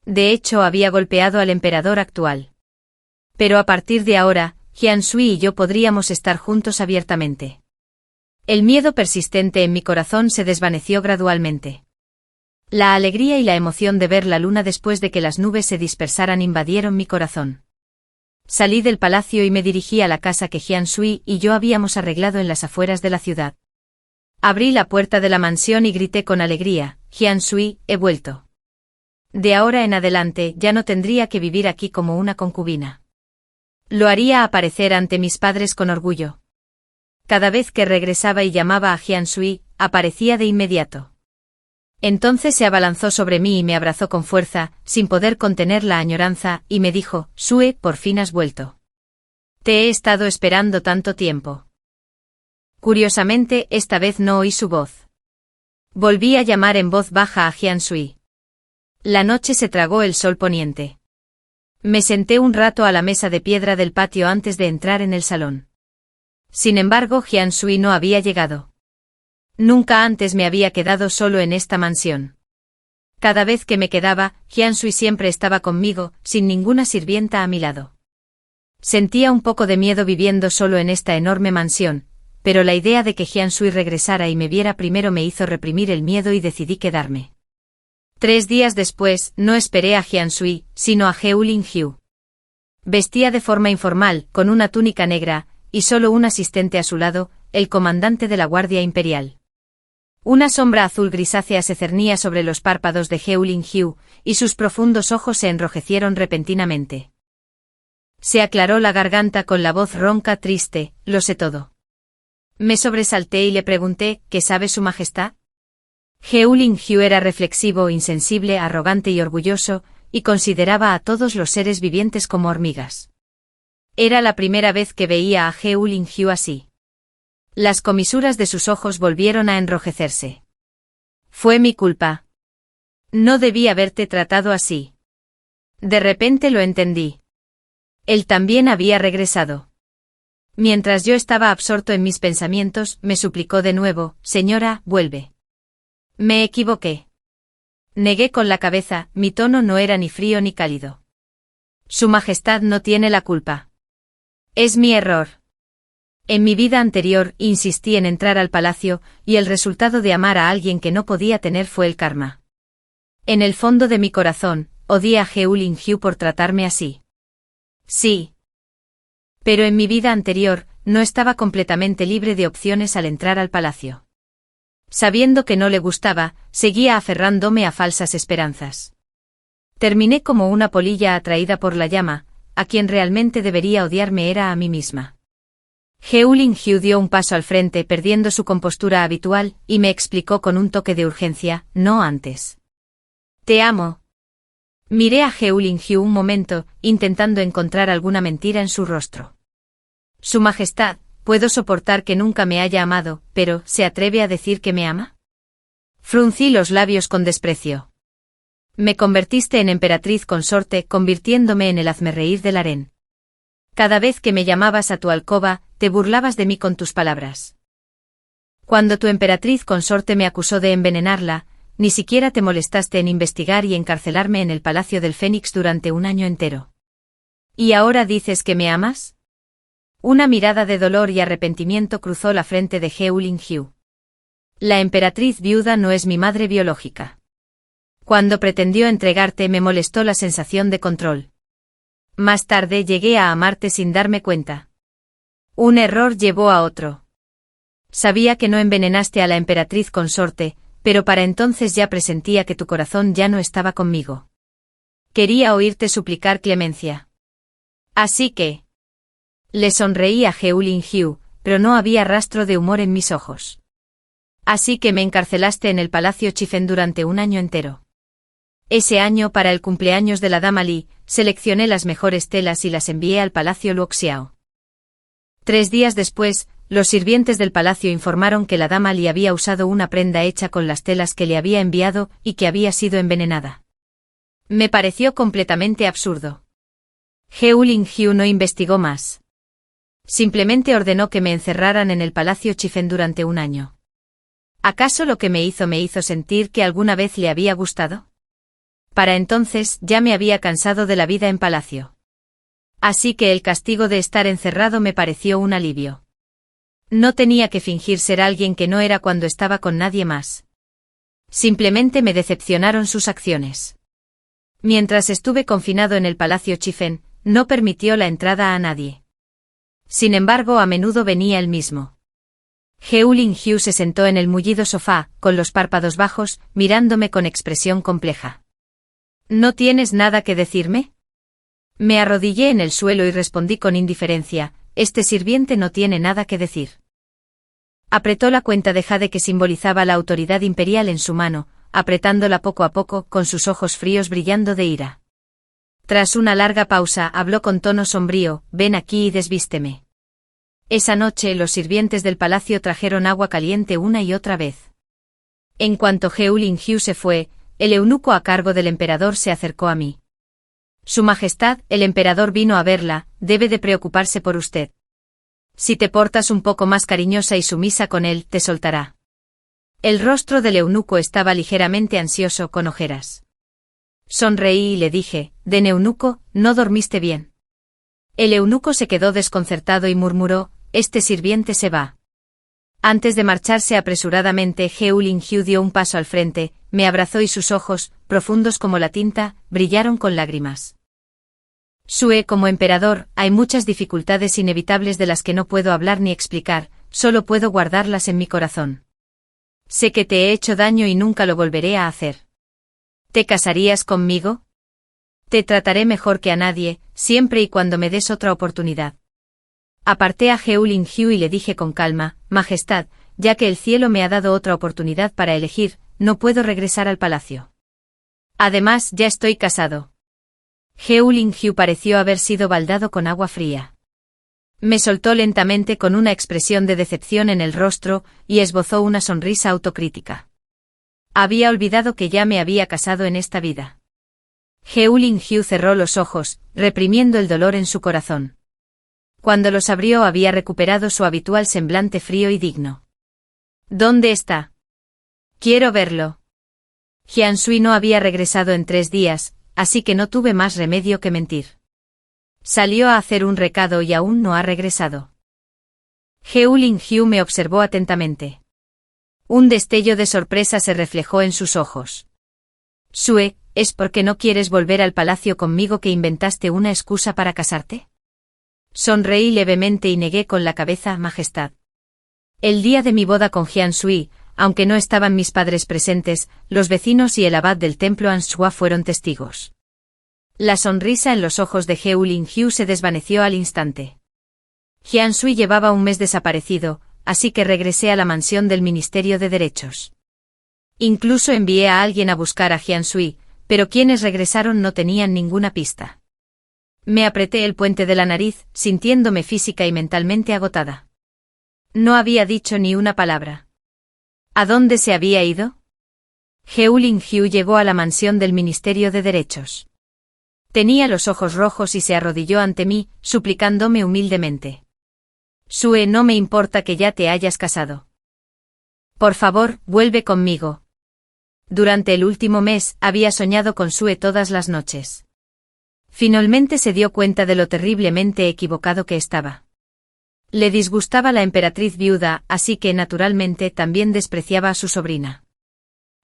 De hecho, había golpeado al emperador actual. Pero a partir de ahora, Jian Sui y yo podríamos estar juntos abiertamente. El miedo persistente en mi corazón se desvaneció gradualmente. La alegría y la emoción de ver la luna después de que las nubes se dispersaran invadieron mi corazón. Salí del palacio y me dirigí a la casa que Jian Sui y yo habíamos arreglado en las afueras de la ciudad. Abrí la puerta de la mansión y grité con alegría: Jian Sui, he vuelto. De ahora en adelante ya no tendría que vivir aquí como una concubina. Lo haría aparecer ante mis padres con orgullo. Cada vez que regresaba y llamaba a Jian Sui, aparecía de inmediato. Entonces se abalanzó sobre mí y me abrazó con fuerza, sin poder contener la añoranza, y me dijo: Sue, por fin has vuelto. Te he estado esperando tanto tiempo. Curiosamente, esta vez no oí su voz. Volví a llamar en voz baja a Jian Sui. La noche se tragó el sol poniente. Me senté un rato a la mesa de piedra del patio antes de entrar en el salón. Sin embargo, Jian Sui no había llegado. Nunca antes me había quedado solo en esta mansión. Cada vez que me quedaba, Jian Sui siempre estaba conmigo, sin ninguna sirvienta a mi lado. Sentía un poco de miedo viviendo solo en esta enorme mansión, pero la idea de que Jian Sui regresara y me viera primero me hizo reprimir el miedo y decidí quedarme. 3 días después, no esperé a Jian Sui, sino a Heul Ling-hyu. Vestía de forma informal, con una túnica negra, y solo un asistente a su lado, el comandante de la Guardia Imperial. Una sombra azul grisácea se cernía sobre los párpados de Heul Ling-hyu, y sus profundos ojos se enrojecieron repentinamente. Se aclaró la garganta con la voz ronca triste: lo sé todo. Me sobresalté y le pregunté: ¿qué sabe su majestad? Heul Ling-hyu era reflexivo, insensible, arrogante y orgulloso, y consideraba a todos los seres vivientes como hormigas. Era la primera vez que veía a Heul Ling-hyu así. Las comisuras de sus ojos volvieron a enrojecerse. Fue mi culpa. No debí haberte tratado así. De repente lo entendí. Él también había regresado. Mientras yo estaba absorto en mis pensamientos, me suplicó de nuevo: señora, vuelve. Me equivoqué. Negué con la cabeza, mi tono no era ni frío ni cálido. Su Majestad no tiene la culpa. Es mi error. En mi vida anterior, insistí en entrar al palacio, y el resultado de amar a alguien que no podía tener fue el karma. En el fondo de mi corazón, odié a Heul Ling-hyu por tratarme así. Sí. Pero en mi vida anterior, no estaba completamente libre de opciones al entrar al palacio. Sabiendo que no le gustaba, seguía aferrándome a falsas esperanzas. Terminé como una polilla atraída por la llama. A quien realmente debería odiarme era a mí misma. Heul Ling-hyu dio un paso al frente perdiendo su compostura habitual, y me explicó con un toque de urgencia: no antes. Te amo. Miré a Heul Ling-hyu un momento, intentando encontrar alguna mentira en su rostro. Su Majestad, puedo soportar que nunca me haya amado, pero ¿se atreve a decir que me ama? Fruncí los labios con desprecio. Me convertiste en emperatriz consorte, convirtiéndome en el hazmerreír del harén. Cada vez que me llamabas a tu alcoba, te burlabas de mí con tus palabras. Cuando tu emperatriz consorte me acusó de envenenarla, ni siquiera te molestaste en investigar y encarcelarme en el Palacio del Fénix durante 1 año entero. ¿Y ahora dices que me amas? Una mirada de dolor y arrepentimiento cruzó la frente de Heul Ling-hyu. La emperatriz viuda no es mi madre biológica. Cuando pretendió entregarte me molestó la sensación de control. Más tarde llegué a amarte sin darme cuenta. Un error llevó a otro. Sabía que no envenenaste a la emperatriz consorte, pero para entonces ya presentía que tu corazón ya no estaba conmigo. Quería oírte suplicar clemencia. Así que... Le sonreí a He Lin-hyu, pero no había rastro de humor en mis ojos. Así que me encarcelaste en el Palacio Chifen durante un año entero. Ese año, para el cumpleaños de la dama Li, seleccioné las mejores telas y las envié al Palacio Luoxiao. 3 días después, los sirvientes del palacio informaron que la dama Li había usado una prenda hecha con las telas que le había enviado y que había sido envenenada. Me pareció completamente absurdo. He Lin-hyu no investigó más. Simplemente ordenó que me encerraran en el Palacio Chifen durante un año. ¿Acaso lo que me hizo sentir que alguna vez le había gustado? Para entonces ya me había cansado de la vida en palacio. Así que el castigo de estar encerrado me pareció un alivio. No tenía que fingir ser alguien que no era cuando estaba con nadie más. Simplemente me decepcionaron sus acciones. Mientras estuve confinado en el Palacio Chifen, no permitió la entrada a nadie. Sin embargo, a menudo venía él mismo. He Lin-hyu se sentó en el mullido sofá, con los párpados bajos, mirándome con expresión compleja. ¿No tienes nada que decirme? Me arrodillé en el suelo y respondí con indiferencia, este sirviente no tiene nada que decir. Apretó la cuenta de jade que simbolizaba la autoridad imperial en su mano, apretándola poco a poco, con sus ojos fríos brillando de ira. Tras una larga pausa, habló con tono sombrío, ven aquí y desvísteme. Esa noche los sirvientes del palacio trajeron agua caliente una y otra vez. En cuanto He Lin-hyu se fue, el eunuco a cargo del emperador se acercó a mí. Su Majestad, el emperador vino a verla, debe de preocuparse por usted. Si te portas un poco más cariñosa y sumisa con él, te soltará. El rostro del eunuco estaba ligeramente ansioso, con ojeras. Sonreí y le dije, «Den eunuco, ¿no dormiste bien?» El eunuco se quedó desconcertado y murmuró, «Este sirviente se va». Antes de marcharse apresuradamente, He Lin-hyu dio un paso al frente, me abrazó y sus ojos, profundos como la tinta, brillaron con lágrimas. Sue, como emperador, hay muchas dificultades inevitables de las que no puedo hablar ni explicar, solo puedo guardarlas en mi corazón. Sé que te he hecho daño y nunca lo volveré a hacer. ¿Te casarías conmigo? Te trataré mejor que a nadie, siempre y cuando me des otra oportunidad. Aparté a He Lin-hyu y le dije con calma, Majestad, ya que el cielo me ha dado otra oportunidad para elegir, no puedo regresar al palacio. Además, ya estoy casado. He Lin-hyu pareció haber sido baldado con agua fría. Me soltó lentamente con una expresión de decepción en el rostro y esbozó una sonrisa autocrítica. Había olvidado que ya me había casado en esta vida. He Lin-hyu cerró los ojos, reprimiendo el dolor en su corazón. Cuando los abrió había recuperado su habitual semblante frío y digno. ¿Dónde está? Quiero verlo. Jianshui no había regresado en 3 días, así que no tuve más remedio que mentir. Salió a hacer un recado y aún no ha regresado. He Lin-hyu me observó atentamente. Un destello de sorpresa se reflejó en sus ojos. Sue, ¿es porque no quieres volver al palacio conmigo que inventaste una excusa para casarte? Sonreí levemente y negué con la cabeza, Majestad. El día de mi boda con Jianshui, aunque no estaban mis padres presentes, los vecinos y el abad del templo Anshua fueron testigos. La sonrisa en los ojos de He Lin-hyu se desvaneció al instante. Jianshui llevaba un mes desaparecido, así que regresé a la mansión del Ministerio de Derechos. Incluso envié a alguien a buscar a Jianshui, pero quienes regresaron no tenían ninguna pista. Me apreté el puente de la nariz, sintiéndome física y mentalmente agotada. No había dicho ni una palabra. ¿A dónde se había ido? He Lin-hyu llegó a la mansión del Ministerio de Derechos. Tenía los ojos rojos y se arrodilló ante mí, suplicándome humildemente. Sue, no me importa que ya te hayas casado. Por favor, vuelve conmigo. Durante el último mes, había soñado con Sue todas las noches. Finalmente se dio cuenta de lo terriblemente equivocado que estaba. Le disgustaba la emperatriz viuda, así que naturalmente también despreciaba a su sobrina.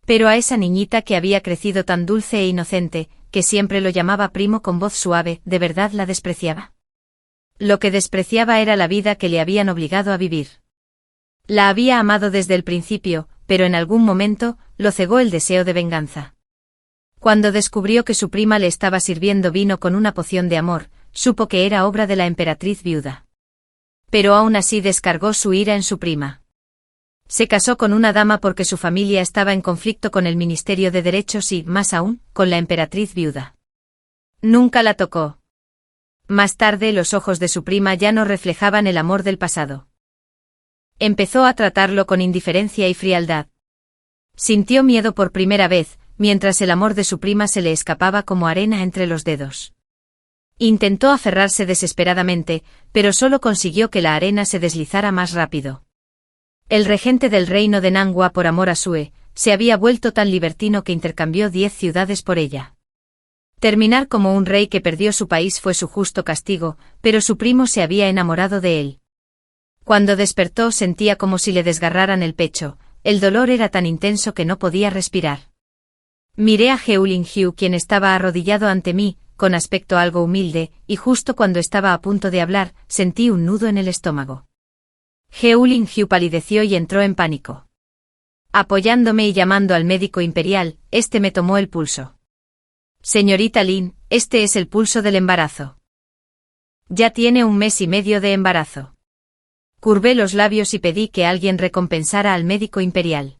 Pero a esa niñita que había crecido tan dulce e inocente, que siempre lo llamaba primo con voz suave, ¿de verdad la despreciaba? Lo que despreciaba era la vida que le habían obligado a vivir. La había amado desde el principio, pero en algún momento, lo cegó el deseo de venganza. Cuando descubrió que su prima le estaba sirviendo vino con una poción de amor, supo que era obra de la emperatriz viuda. Pero aún así descargó su ira en su prima. Se casó con una dama porque su familia estaba en conflicto con el Ministerio de Derechos y, más aún, con la emperatriz viuda. Nunca la tocó. Más tarde los ojos de su prima ya no reflejaban el amor del pasado. Empezó a tratarlo con indiferencia y frialdad. Sintió miedo por primera vez, mientras el amor de su prima se le escapaba como arena entre los dedos. Intentó aferrarse desesperadamente, pero solo consiguió que la arena se deslizara más rápido. El regente del reino de Nangua por amor a Sue, se había vuelto tan libertino que intercambió 10 ciudades por ella. Terminar como un rey que perdió su país fue su justo castigo, pero su primo se había enamorado de él. Cuando despertó sentía como si le desgarraran el pecho, el dolor era tan intenso que no podía respirar. Miré a Heulinghu quien estaba arrodillado ante mí, con aspecto algo humilde, y justo cuando estaba a punto de hablar, sentí un nudo en el estómago. Heulinghu palideció y entró en pánico. Apoyándome y llamando al médico imperial, este me tomó el pulso. Señorita Lin, este es el pulso del embarazo. Ya tiene 1 mes y medio de embarazo. Curvé los labios y pedí que alguien recompensara al médico imperial.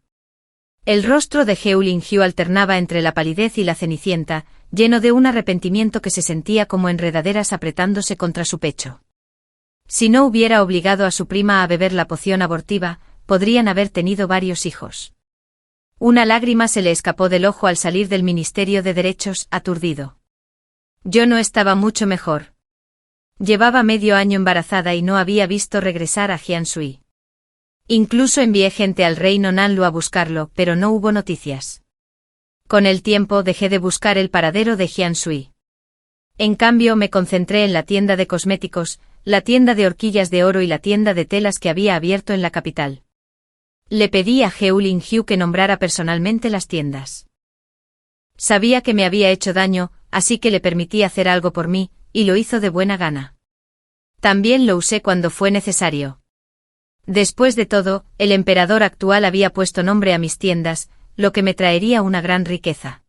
El rostro de Heulinghu alternaba entre la palidez y la cenicienta, lleno de un arrepentimiento que se sentía como enredaderas apretándose contra su pecho. Si no hubiera obligado a su prima a beber la poción abortiva, podrían haber tenido varios hijos. Una lágrima se le escapó del ojo al salir del Ministerio de Derechos, aturdido. Yo no estaba mucho mejor. Llevaba medio año embarazada y no había visto regresar a Jianshui. Incluso envié gente al reino Nanlu a buscarlo, pero no hubo noticias. Con el tiempo dejé de buscar el paradero de Jianshui. En cambio me concentré en la tienda de cosméticos, la tienda de horquillas de oro y la tienda de telas que había abierto en la capital. Le pedí a Heulinghu que nombrara personalmente las tiendas. Sabía que me había hecho daño, así que le permití hacer algo por mí, y lo hizo de buena gana. También lo usé cuando fue necesario. Después de todo, el emperador actual había puesto nombre a mis tiendas, lo que me traería una gran riqueza.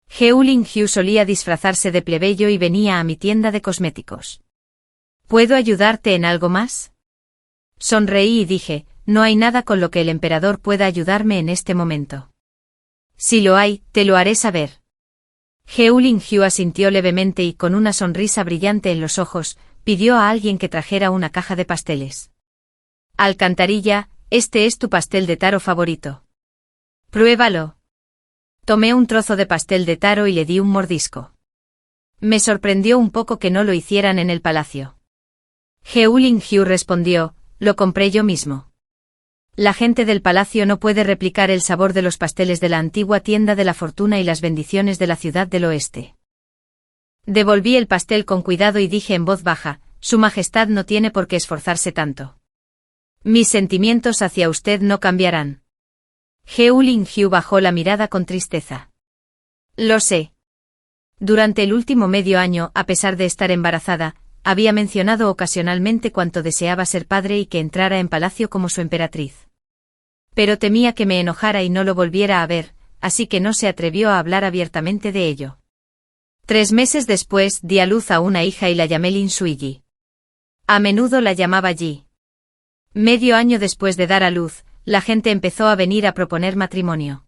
Heulinghu solía disfrazarse de plebeyo y venía a mi tienda de cosméticos. ¿Puedo ayudarte en algo más? Sonreí y dije, no hay nada con lo que el emperador pueda ayudarme en este momento. Si lo hay, te lo haré saber. Heulinghu asintió levemente y con una sonrisa brillante en los ojos, pidió a alguien que trajera una caja de pasteles. Alcantarilla, este es tu pastel de taro favorito. Pruébalo. Tomé un trozo de pastel de taro y le di un mordisco. Me sorprendió un poco que no lo hicieran en el palacio. Heulinghu respondió, lo compré yo mismo. La gente del palacio no puede replicar el sabor de los pasteles de la antigua tienda de la fortuna y las bendiciones de la ciudad del oeste. Devolví el pastel con cuidado y dije en voz baja, Su Majestad no tiene por qué esforzarse tanto. Mis sentimientos hacia usted no cambiarán. Heulinghu bajó la mirada con tristeza. Lo sé. Durante el último medio año, a pesar de estar embarazada, había mencionado ocasionalmente cuánto deseaba ser padre y que entrara en palacio como su emperatriz. Pero temía que me enojara y no lo volviera a ver, así que no se atrevió a hablar abiertamente de ello. 3 meses después di a luz a una hija y la llamé Lin Suigi. A menudo la llamaba Yi. Medio año después de dar a luz, la gente empezó a venir a proponer matrimonio.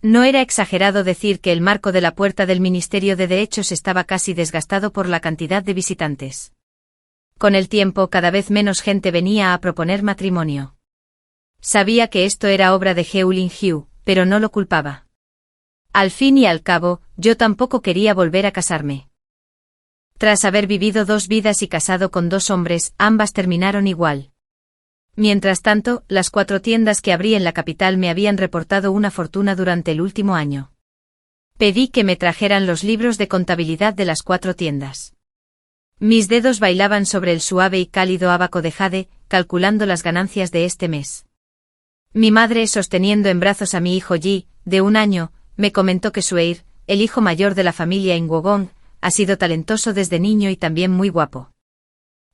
No era exagerado decir que el marco de la puerta del Ministerio de Derechos estaba casi desgastado por la cantidad de visitantes. Con el tiempo cada vez menos gente venía a proponer matrimonio. Sabía que esto era obra de Heulinghu, pero no lo culpaba. Al fin y al cabo, yo tampoco quería volver a casarme. Tras haber vivido 2 vidas y casado con 2 hombres, ambas terminaron igual. Mientras tanto, las 4 tiendas que abrí en la capital me habían reportado una fortuna durante el último año. Pedí que me trajeran los libros de contabilidad de las 4 tiendas. Mis dedos bailaban sobre el suave y cálido ábaco de jade, calculando las ganancias de este mes. Mi madre, sosteniendo en brazos a mi hijo Yi, de 1 año, me comentó que Sueir, el hijo mayor de la familia Ingwogong, ha sido talentoso desde niño y también muy guapo.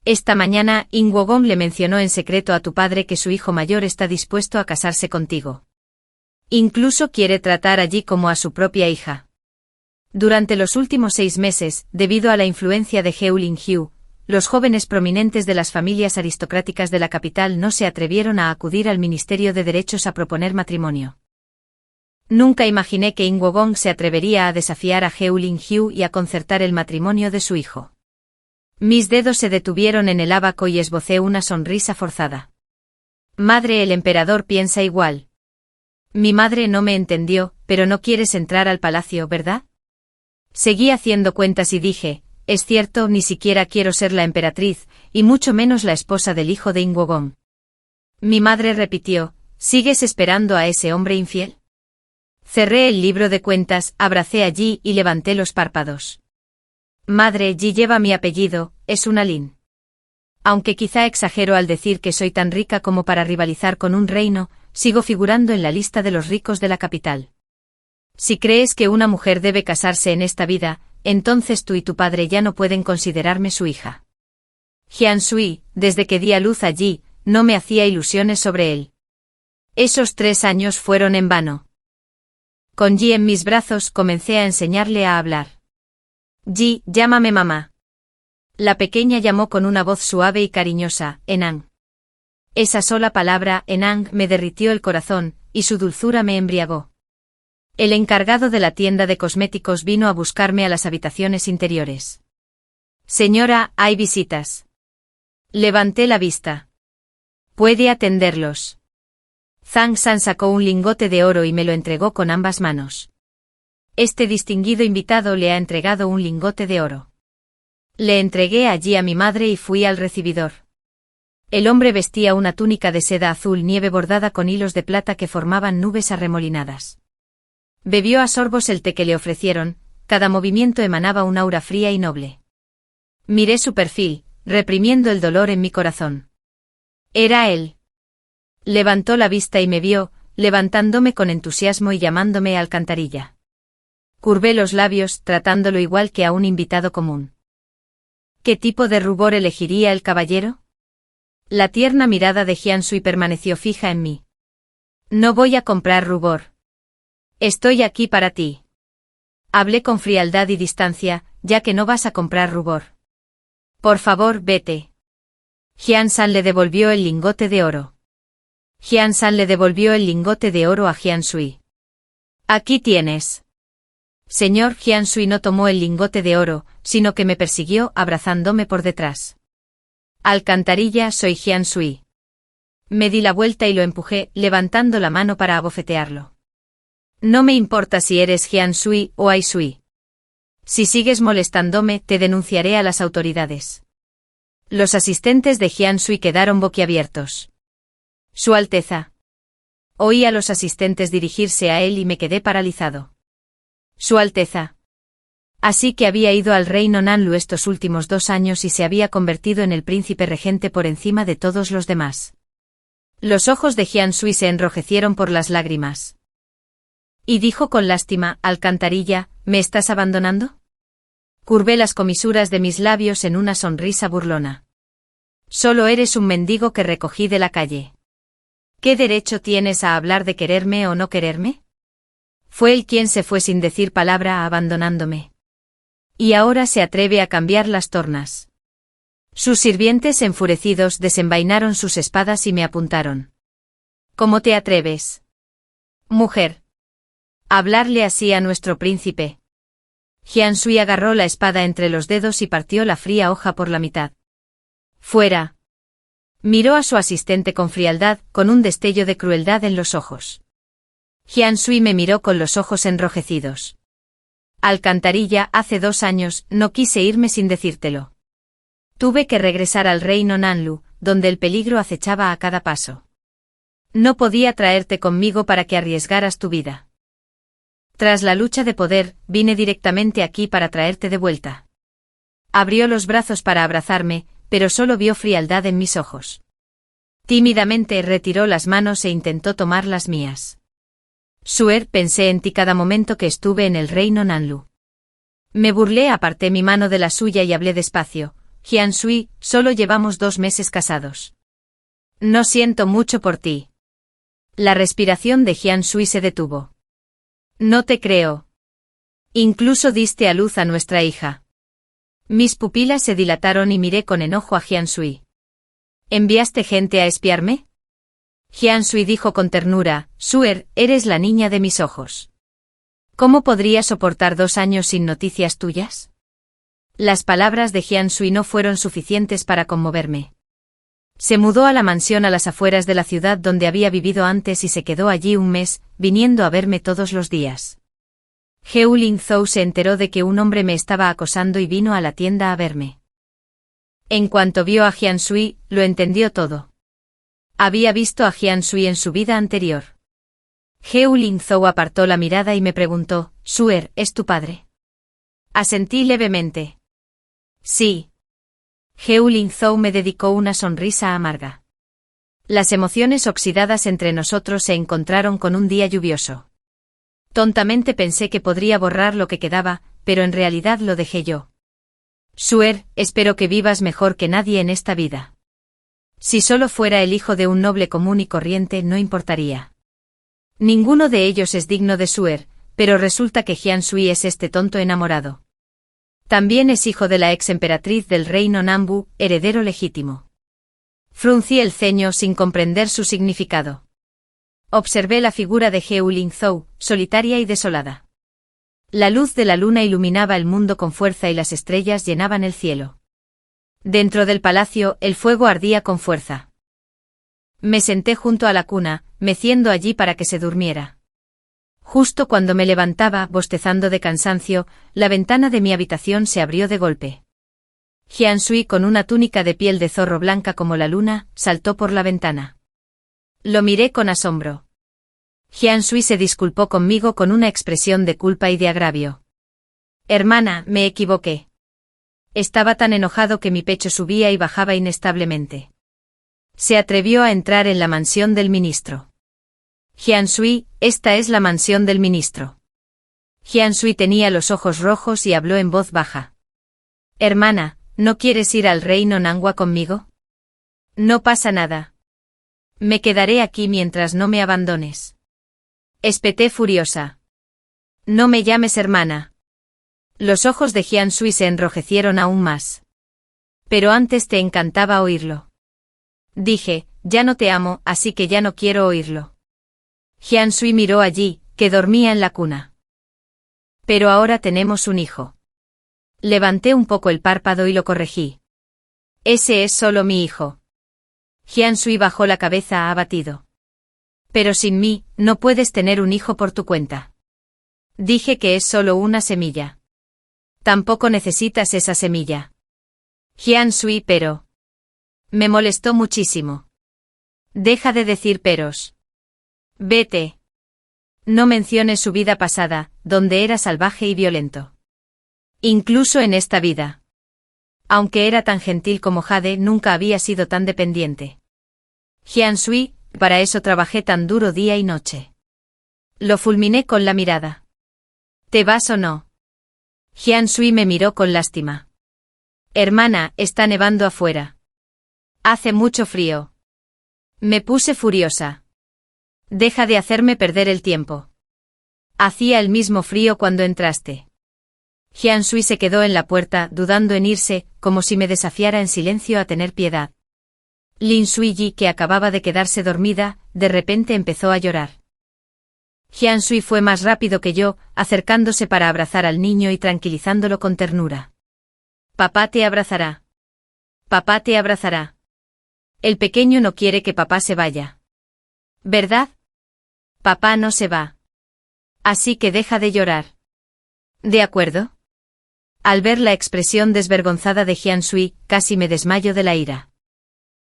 Esta mañana, Ingwogong le mencionó en secreto a tu padre que su hijo mayor está dispuesto a casarse contigo. Incluso quiere tratar a Yi como a su propia hija. Durante los últimos 6 meses, debido a la influencia de Heulinghu, los jóvenes prominentes de las familias aristocráticas de la capital no se atrevieron a acudir al Ministerio de Derechos a proponer matrimonio. Nunca imaginé que Ingwogong se atrevería a desafiar a Heu Lingyu y a concertar el matrimonio de su hijo. Mis dedos se detuvieron en el ábaco y esbocé una sonrisa forzada. Madre, el emperador piensa igual. Mi madre no me entendió, pero no quieres entrar al palacio, ¿verdad? Seguí haciendo cuentas y dije, es cierto, ni siquiera quiero ser la emperatriz, y mucho menos la esposa del hijo de Ingwogong. Mi madre repitió, ¿sigues esperando a ese hombre infiel? Cerré el libro de cuentas, abracé a Yi y levanté los párpados. Madre, Yi lleva mi apellido, es una Lin. Aunque quizá exagero al decir que soy tan rica como para rivalizar con un reino, sigo figurando en la lista de los ricos de la capital. Si crees que una mujer debe casarse en esta vida, entonces tú y tu padre ya no pueden considerarme su hija. Jian Sui, desde que di a luz a Yi, no me hacía ilusiones sobre él. Esos 3 años fueron en vano. Con Yi en mis brazos comencé a enseñarle a hablar. Yi, llámame mamá. La pequeña llamó con una voz suave y cariñosa, Enang. Esa sola palabra, Enang, me derritió el corazón, y su dulzura me embriagó. El encargado de la tienda de cosméticos vino a buscarme a las habitaciones interiores. Señora, hay visitas. Levanté la vista. ¿Puede atenderlos? Zhang San sacó un lingote de oro y me lo entregó con ambas manos. Este distinguido invitado le ha entregado un lingote de oro. Le entregué allí a mi madre y fui al recibidor. El hombre vestía una túnica de seda azul nieve bordada con hilos de plata que formaban nubes arremolinadas. Bebió a sorbos el té que le ofrecieron, cada movimiento emanaba un aura fría y noble. Miré su perfil, reprimiendo el dolor en mi corazón. Era él. Levantó la vista y me vio, levantándome con entusiasmo y llamándome alcantarilla. Curvé los labios, tratándolo igual que a un invitado común. ¿Qué tipo de rubor elegiría el caballero? La tierna mirada de Jian Sui permaneció fija en mí. No voy a comprar rubor. Estoy aquí para ti. Hablé con frialdad y distancia, ya que no vas a comprar rubor. Por favor, vete. Jian San le devolvió el lingote de oro. Jian San le devolvió el lingote de oro a Jian Sui. Aquí tienes. Señor, Jian Sui no tomó el lingote de oro, sino que me persiguió abrazándome por detrás. Alcantarilla, soy Jian Sui. Me di la vuelta y lo empujé, levantando la mano para abofetearlo. No me importa si eres Jian Sui o Ai Sui. Si sigues molestándome, te denunciaré a las autoridades. Los asistentes de Jian Sui quedaron boquiabiertos. Su Alteza. Oí a los asistentes dirigirse a él y me quedé paralizado. Su Alteza. Así que había ido al reino Nanlu estos últimos 2 años y se había convertido en el príncipe regente por encima de todos los demás. Los ojos de Jian Sui se enrojecieron por las lágrimas. Y dijo con lástima, Alcantarilla, ¿me estás abandonando? Curvé las comisuras de mis labios en una sonrisa burlona. Solo eres un mendigo que recogí de la calle. ¿Qué derecho tienes a hablar de quererme o no quererme? Fue él quien se fue sin decir palabra abandonándome. Y ahora se atreve a cambiar las tornas. Sus sirvientes enfurecidos desenvainaron sus espadas y me apuntaron. ¿Cómo te atreves? Mujer. Hablarle así a nuestro príncipe. Jian Sui agarró la espada entre los dedos y partió la fría hoja por la mitad. Fuera. Miró a su asistente con frialdad, con un destello de crueldad en los ojos. Jian Sui me miró con los ojos enrojecidos. Alcantarilla, hace 2 años, no quise irme sin decírtelo. Tuve que regresar al reino Nanlu, donde el peligro acechaba a cada paso. No podía traerte conmigo para que arriesgaras tu vida. Tras la lucha de poder, vine directamente aquí para traerte de vuelta. Abrió los brazos para abrazarme, pero solo vio frialdad en mis ojos. Tímidamente retiró las manos e intentó tomar las mías. Suer, pensé en ti cada momento que estuve en el reino Nanlu. Me burlé, aparté mi mano de la suya y hablé despacio. Jian Sui, solo llevamos 2 meses casados. No siento mucho por ti. La respiración de Jian Sui se detuvo. No te creo. Incluso diste a luz a nuestra hija. Mis pupilas se dilataron y miré con enojo a Jian Sui. ¿Enviaste gente a espiarme? Jian Sui dijo con ternura, Suer, eres la niña de mis ojos. ¿Cómo podría soportar 2 años sin noticias tuyas? Las palabras de Jian Sui no fueron suficientes para conmoverme. Se mudó a la mansión a las afueras de la ciudad donde había vivido antes y se quedó allí un mes, viniendo a verme todos los días. Heu Lingzhou se enteró de que un hombre me estaba acosando y vino a la tienda a verme. En cuanto vio a Jian Sui, lo entendió todo. Había visto a Jian Sui en su vida anterior. Heu Lingzhou apartó la mirada y me preguntó, Suer, ¿es tu padre? Asentí levemente. Sí. Heu Lingzhou me dedicó una sonrisa amarga. Las emociones oxidadas entre nosotros se encontraron con un día lluvioso. Tontamente pensé que podría borrar lo que quedaba, pero en realidad lo dejé yo. Suer, espero que vivas mejor que nadie en esta vida. Si solo fuera el hijo de un noble común y corriente no importaría. Ninguno de ellos es digno de Suer, pero resulta que Jian Sui es este tonto enamorado. También es hijo de la ex emperatriz del reino Nambu, heredero legítimo. Fruncí el ceño sin comprender su significado. Observé la figura de Heu Lingzhou, solitaria y desolada. La luz de la luna iluminaba el mundo con fuerza y las estrellas llenaban el cielo. Dentro del palacio, el fuego ardía con fuerza. Me senté junto a la cuna, meciendo allí para que se durmiera. Justo cuando me levantaba, bostezando de cansancio, la ventana de mi habitación se abrió de golpe. Jian Sui, con una túnica de piel de zorro blanca como la luna, saltó por la ventana. Lo miré con asombro. Jian Sui se disculpó conmigo con una expresión de culpa y de agravio. Hermana, me equivoqué. Estaba tan enojado que mi pecho subía y bajaba inestablemente. Se atrevió a entrar en la mansión del ministro. Jian Sui, esta es la mansión del ministro. Jian Sui tenía los ojos rojos y habló en voz baja. Hermana, ¿no quieres ir al reino Nangua conmigo? No pasa nada. Me quedaré aquí mientras no me abandones. Espeté furiosa. No me llames hermana. Los ojos de Jian Sui se enrojecieron aún más. Pero antes te encantaba oírlo. Dije, ya no te amo, así que ya no quiero oírlo. Jian Sui miró allí, que dormía en la cuna. Pero ahora tenemos un hijo. Levanté un poco el párpado y lo corregí. Ese es solo mi hijo. Jian Sui bajó la cabeza abatido. Pero sin mí, no puedes tener un hijo por tu cuenta. Dije que es solo una semilla. Tampoco necesitas esa semilla. Jian Sui, pero... Me molestó muchísimo. Deja de decir peros. Vete. No menciones su vida pasada, donde era salvaje y violento. Incluso en esta vida. Aunque era tan gentil como Jade, nunca había sido tan dependiente. Jian Sui, para eso trabajé tan duro día y noche. Lo fulminé con la mirada. ¿Te vas o no? Jian Sui me miró con lástima. Hermana, está nevando afuera. Hace mucho frío. Me puse furiosa. Deja de hacerme perder el tiempo. Hacía el mismo frío cuando entraste. Jian Sui se quedó en la puerta, dudando en irse, como si me desafiara en silencio a tener piedad. Lin Suiyi, que acababa de quedarse dormida, de repente empezó a llorar. Jian Sui fue más rápido que yo, acercándose para abrazar al niño y tranquilizándolo con ternura. Papá te abrazará. Papá te abrazará. El pequeño no quiere que papá se vaya. ¿Verdad? Papá no se va. Así que deja de llorar. ¿De acuerdo? Al ver la expresión desvergonzada de Jian Sui, casi me desmayo de la ira.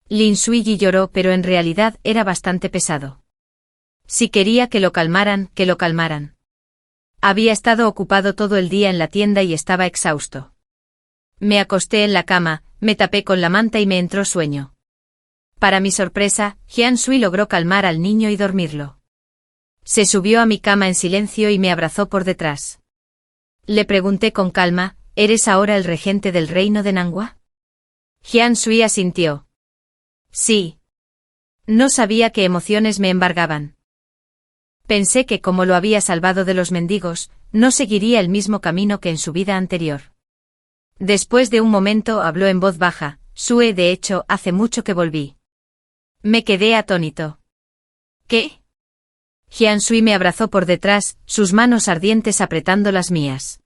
Lin Suiyi lloró, pero en realidad era bastante pesado. Si quería que lo calmaran, que lo calmaran. Había estado ocupado todo el día en la tienda y estaba exhausto. Me acosté en la cama, me tapé con la manta y me entró sueño. Para mi sorpresa, Jian Sui logró calmar al niño y dormirlo. Se subió a mi cama en silencio y me abrazó por detrás. Le pregunté con calma, ¿eres ahora el regente del reino de Nangua? Jian Sui asintió. Sí. No sabía qué emociones me embargaban. Pensé que como lo había salvado de los mendigos, no seguiría el mismo camino que en su vida anterior. Después de un momento habló en voz baja, Sue, de hecho, hace mucho que volví. Me quedé atónito. ¿Qué? Hyun-sui me abrazó por detrás, sus manos ardientes apretando las mías.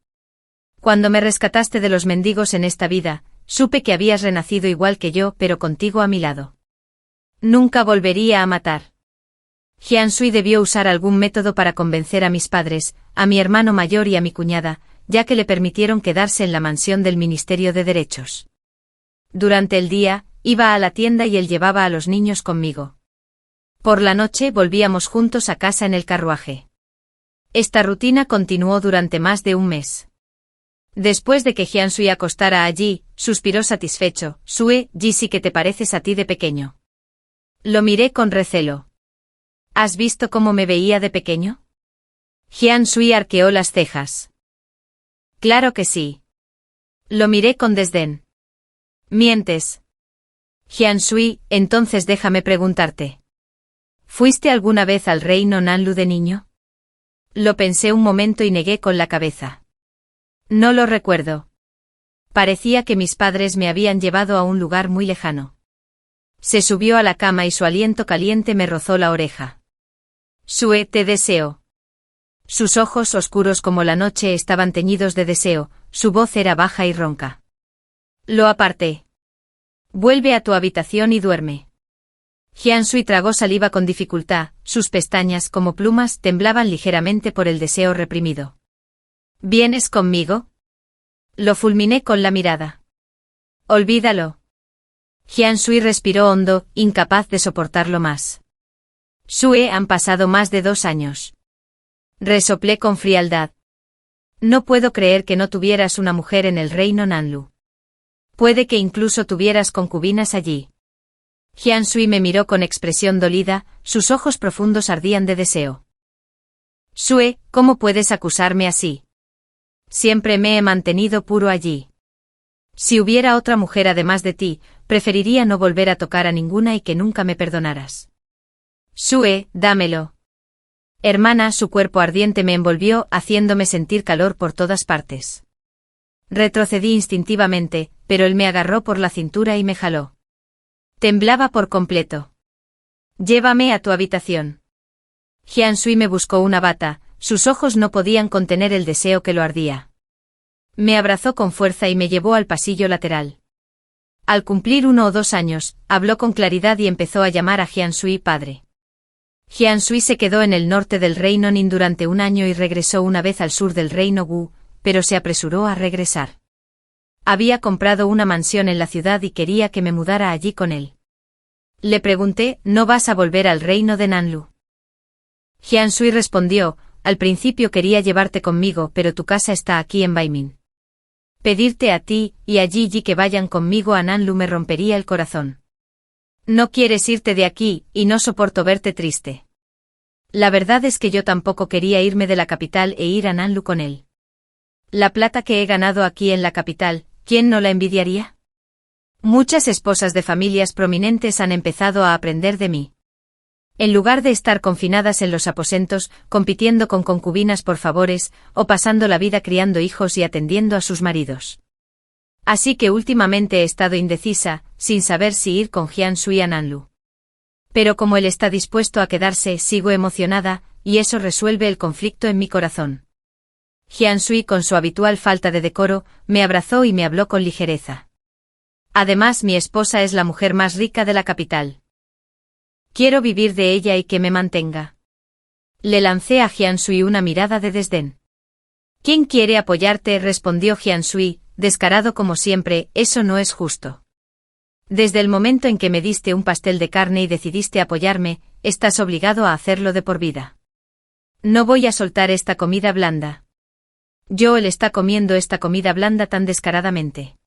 Cuando me rescataste de los mendigos en esta vida, supe que habías renacido igual que yo, pero contigo a mi lado. Nunca volvería a matar. Hyun-sui debió usar algún método para convencer a mis padres, a mi hermano mayor y a mi cuñada, ya que le permitieron quedarse en la mansión del Ministerio de Derechos. Durante el día, iba a la tienda y él llevaba a los niños conmigo. Por la noche volvíamos juntos a casa en el carruaje. Esta rutina continuó durante más de un mes. Después de que Hyun-sui acostara allí, suspiró satisfecho, Sue, Ji sí que te pareces a ti de pequeño. Lo miré con recelo. ¿Has visto cómo me veía de pequeño? Hyun-sui arqueó las cejas. Claro que sí. Lo miré con desdén. Mientes. Hyun-sui, entonces déjame preguntarte. ¿Fuiste alguna vez al reino Nanlu de niño? Lo pensé un momento y negué con la cabeza. No lo recuerdo. Parecía que mis padres me habían llevado a un lugar muy lejano. Se subió a la cama y su aliento caliente me rozó la oreja. Sue, te deseo. Sus ojos oscuros como la noche estaban teñidos de deseo, su voz era baja y ronca. Lo aparté. Vuelve a tu habitación y duerme. Hyun-sui tragó saliva con dificultad, sus pestañas, como plumas, temblaban ligeramente por el deseo reprimido. ¿Vienes conmigo? Lo fulminé con la mirada. Olvídalo. Hyun-sui respiró hondo, incapaz de soportarlo más. Sue, han pasado más de 2 años. Resoplé con frialdad. No puedo creer que no tuvieras una mujer en el reino Nanlu. Puede que incluso tuvieras concubinas allí. Hyun-sui me miró con expresión dolida, sus ojos profundos ardían de deseo. Sue, ¿cómo puedes acusarme así? Siempre me he mantenido puro allí. Si hubiera otra mujer además de ti, preferiría no volver a tocar a ninguna y que nunca me perdonaras. Sue, dámelo. Hermana, su cuerpo ardiente me envolvió, haciéndome sentir calor por todas partes. Retrocedí instintivamente, pero él me agarró por la cintura y me jaló. Temblaba por completo. Llévame a tu habitación. Hyun-sui me buscó una bata, sus ojos no podían contener el deseo que lo ardía. Me abrazó con fuerza y me llevó al pasillo lateral. Al cumplir 1 o 2 años, habló con claridad y empezó a llamar a Hyun-sui padre. Hyun-sui se quedó en el norte del reino Nin durante 1 año y regresó una vez al sur del reino Wu, pero se apresuró a regresar. Había comprado una mansión en la ciudad y quería que me mudara allí con él. Le pregunté, ¿no vas a volver al reino de Nanlu? Hyun-sui respondió, al principio quería llevarte conmigo, pero tu casa está aquí en Baimin. Pedirte a ti y a Gigi que vayan conmigo a Nanlu me rompería el corazón. No quieres irte de aquí, y no soporto verte triste. La verdad es que yo tampoco quería irme de la capital e ir a Nanlu con él. La plata que he ganado aquí en la capital, ¿quién no la envidiaría? Muchas esposas de familias prominentes han empezado a aprender de mí. En lugar de estar confinadas en los aposentos, compitiendo con concubinas por favores, o pasando la vida criando hijos y atendiendo a sus maridos. Así que últimamente he estado indecisa, sin saber si ir con Hyun-sui a Nanlu. Pero como él está dispuesto a quedarse, sigo emocionada, y eso resuelve el conflicto en mi corazón. Hyun-sui, con su habitual falta de decoro, me abrazó y me habló con ligereza. Además, mi esposa es la mujer más rica de la capital. Quiero vivir de ella y que me mantenga. Le lancé a Hyun-sui una mirada de desdén. ¿Quién quiere apoyarte?, respondió Hyun-sui, descarado como siempre, eso no es justo. Desde el momento en que me diste un pastel de carne y decidiste apoyarme, estás obligado a hacerlo de por vida. No voy a soltar esta comida blanda. Joel está comiendo esta comida blanda tan descaradamente.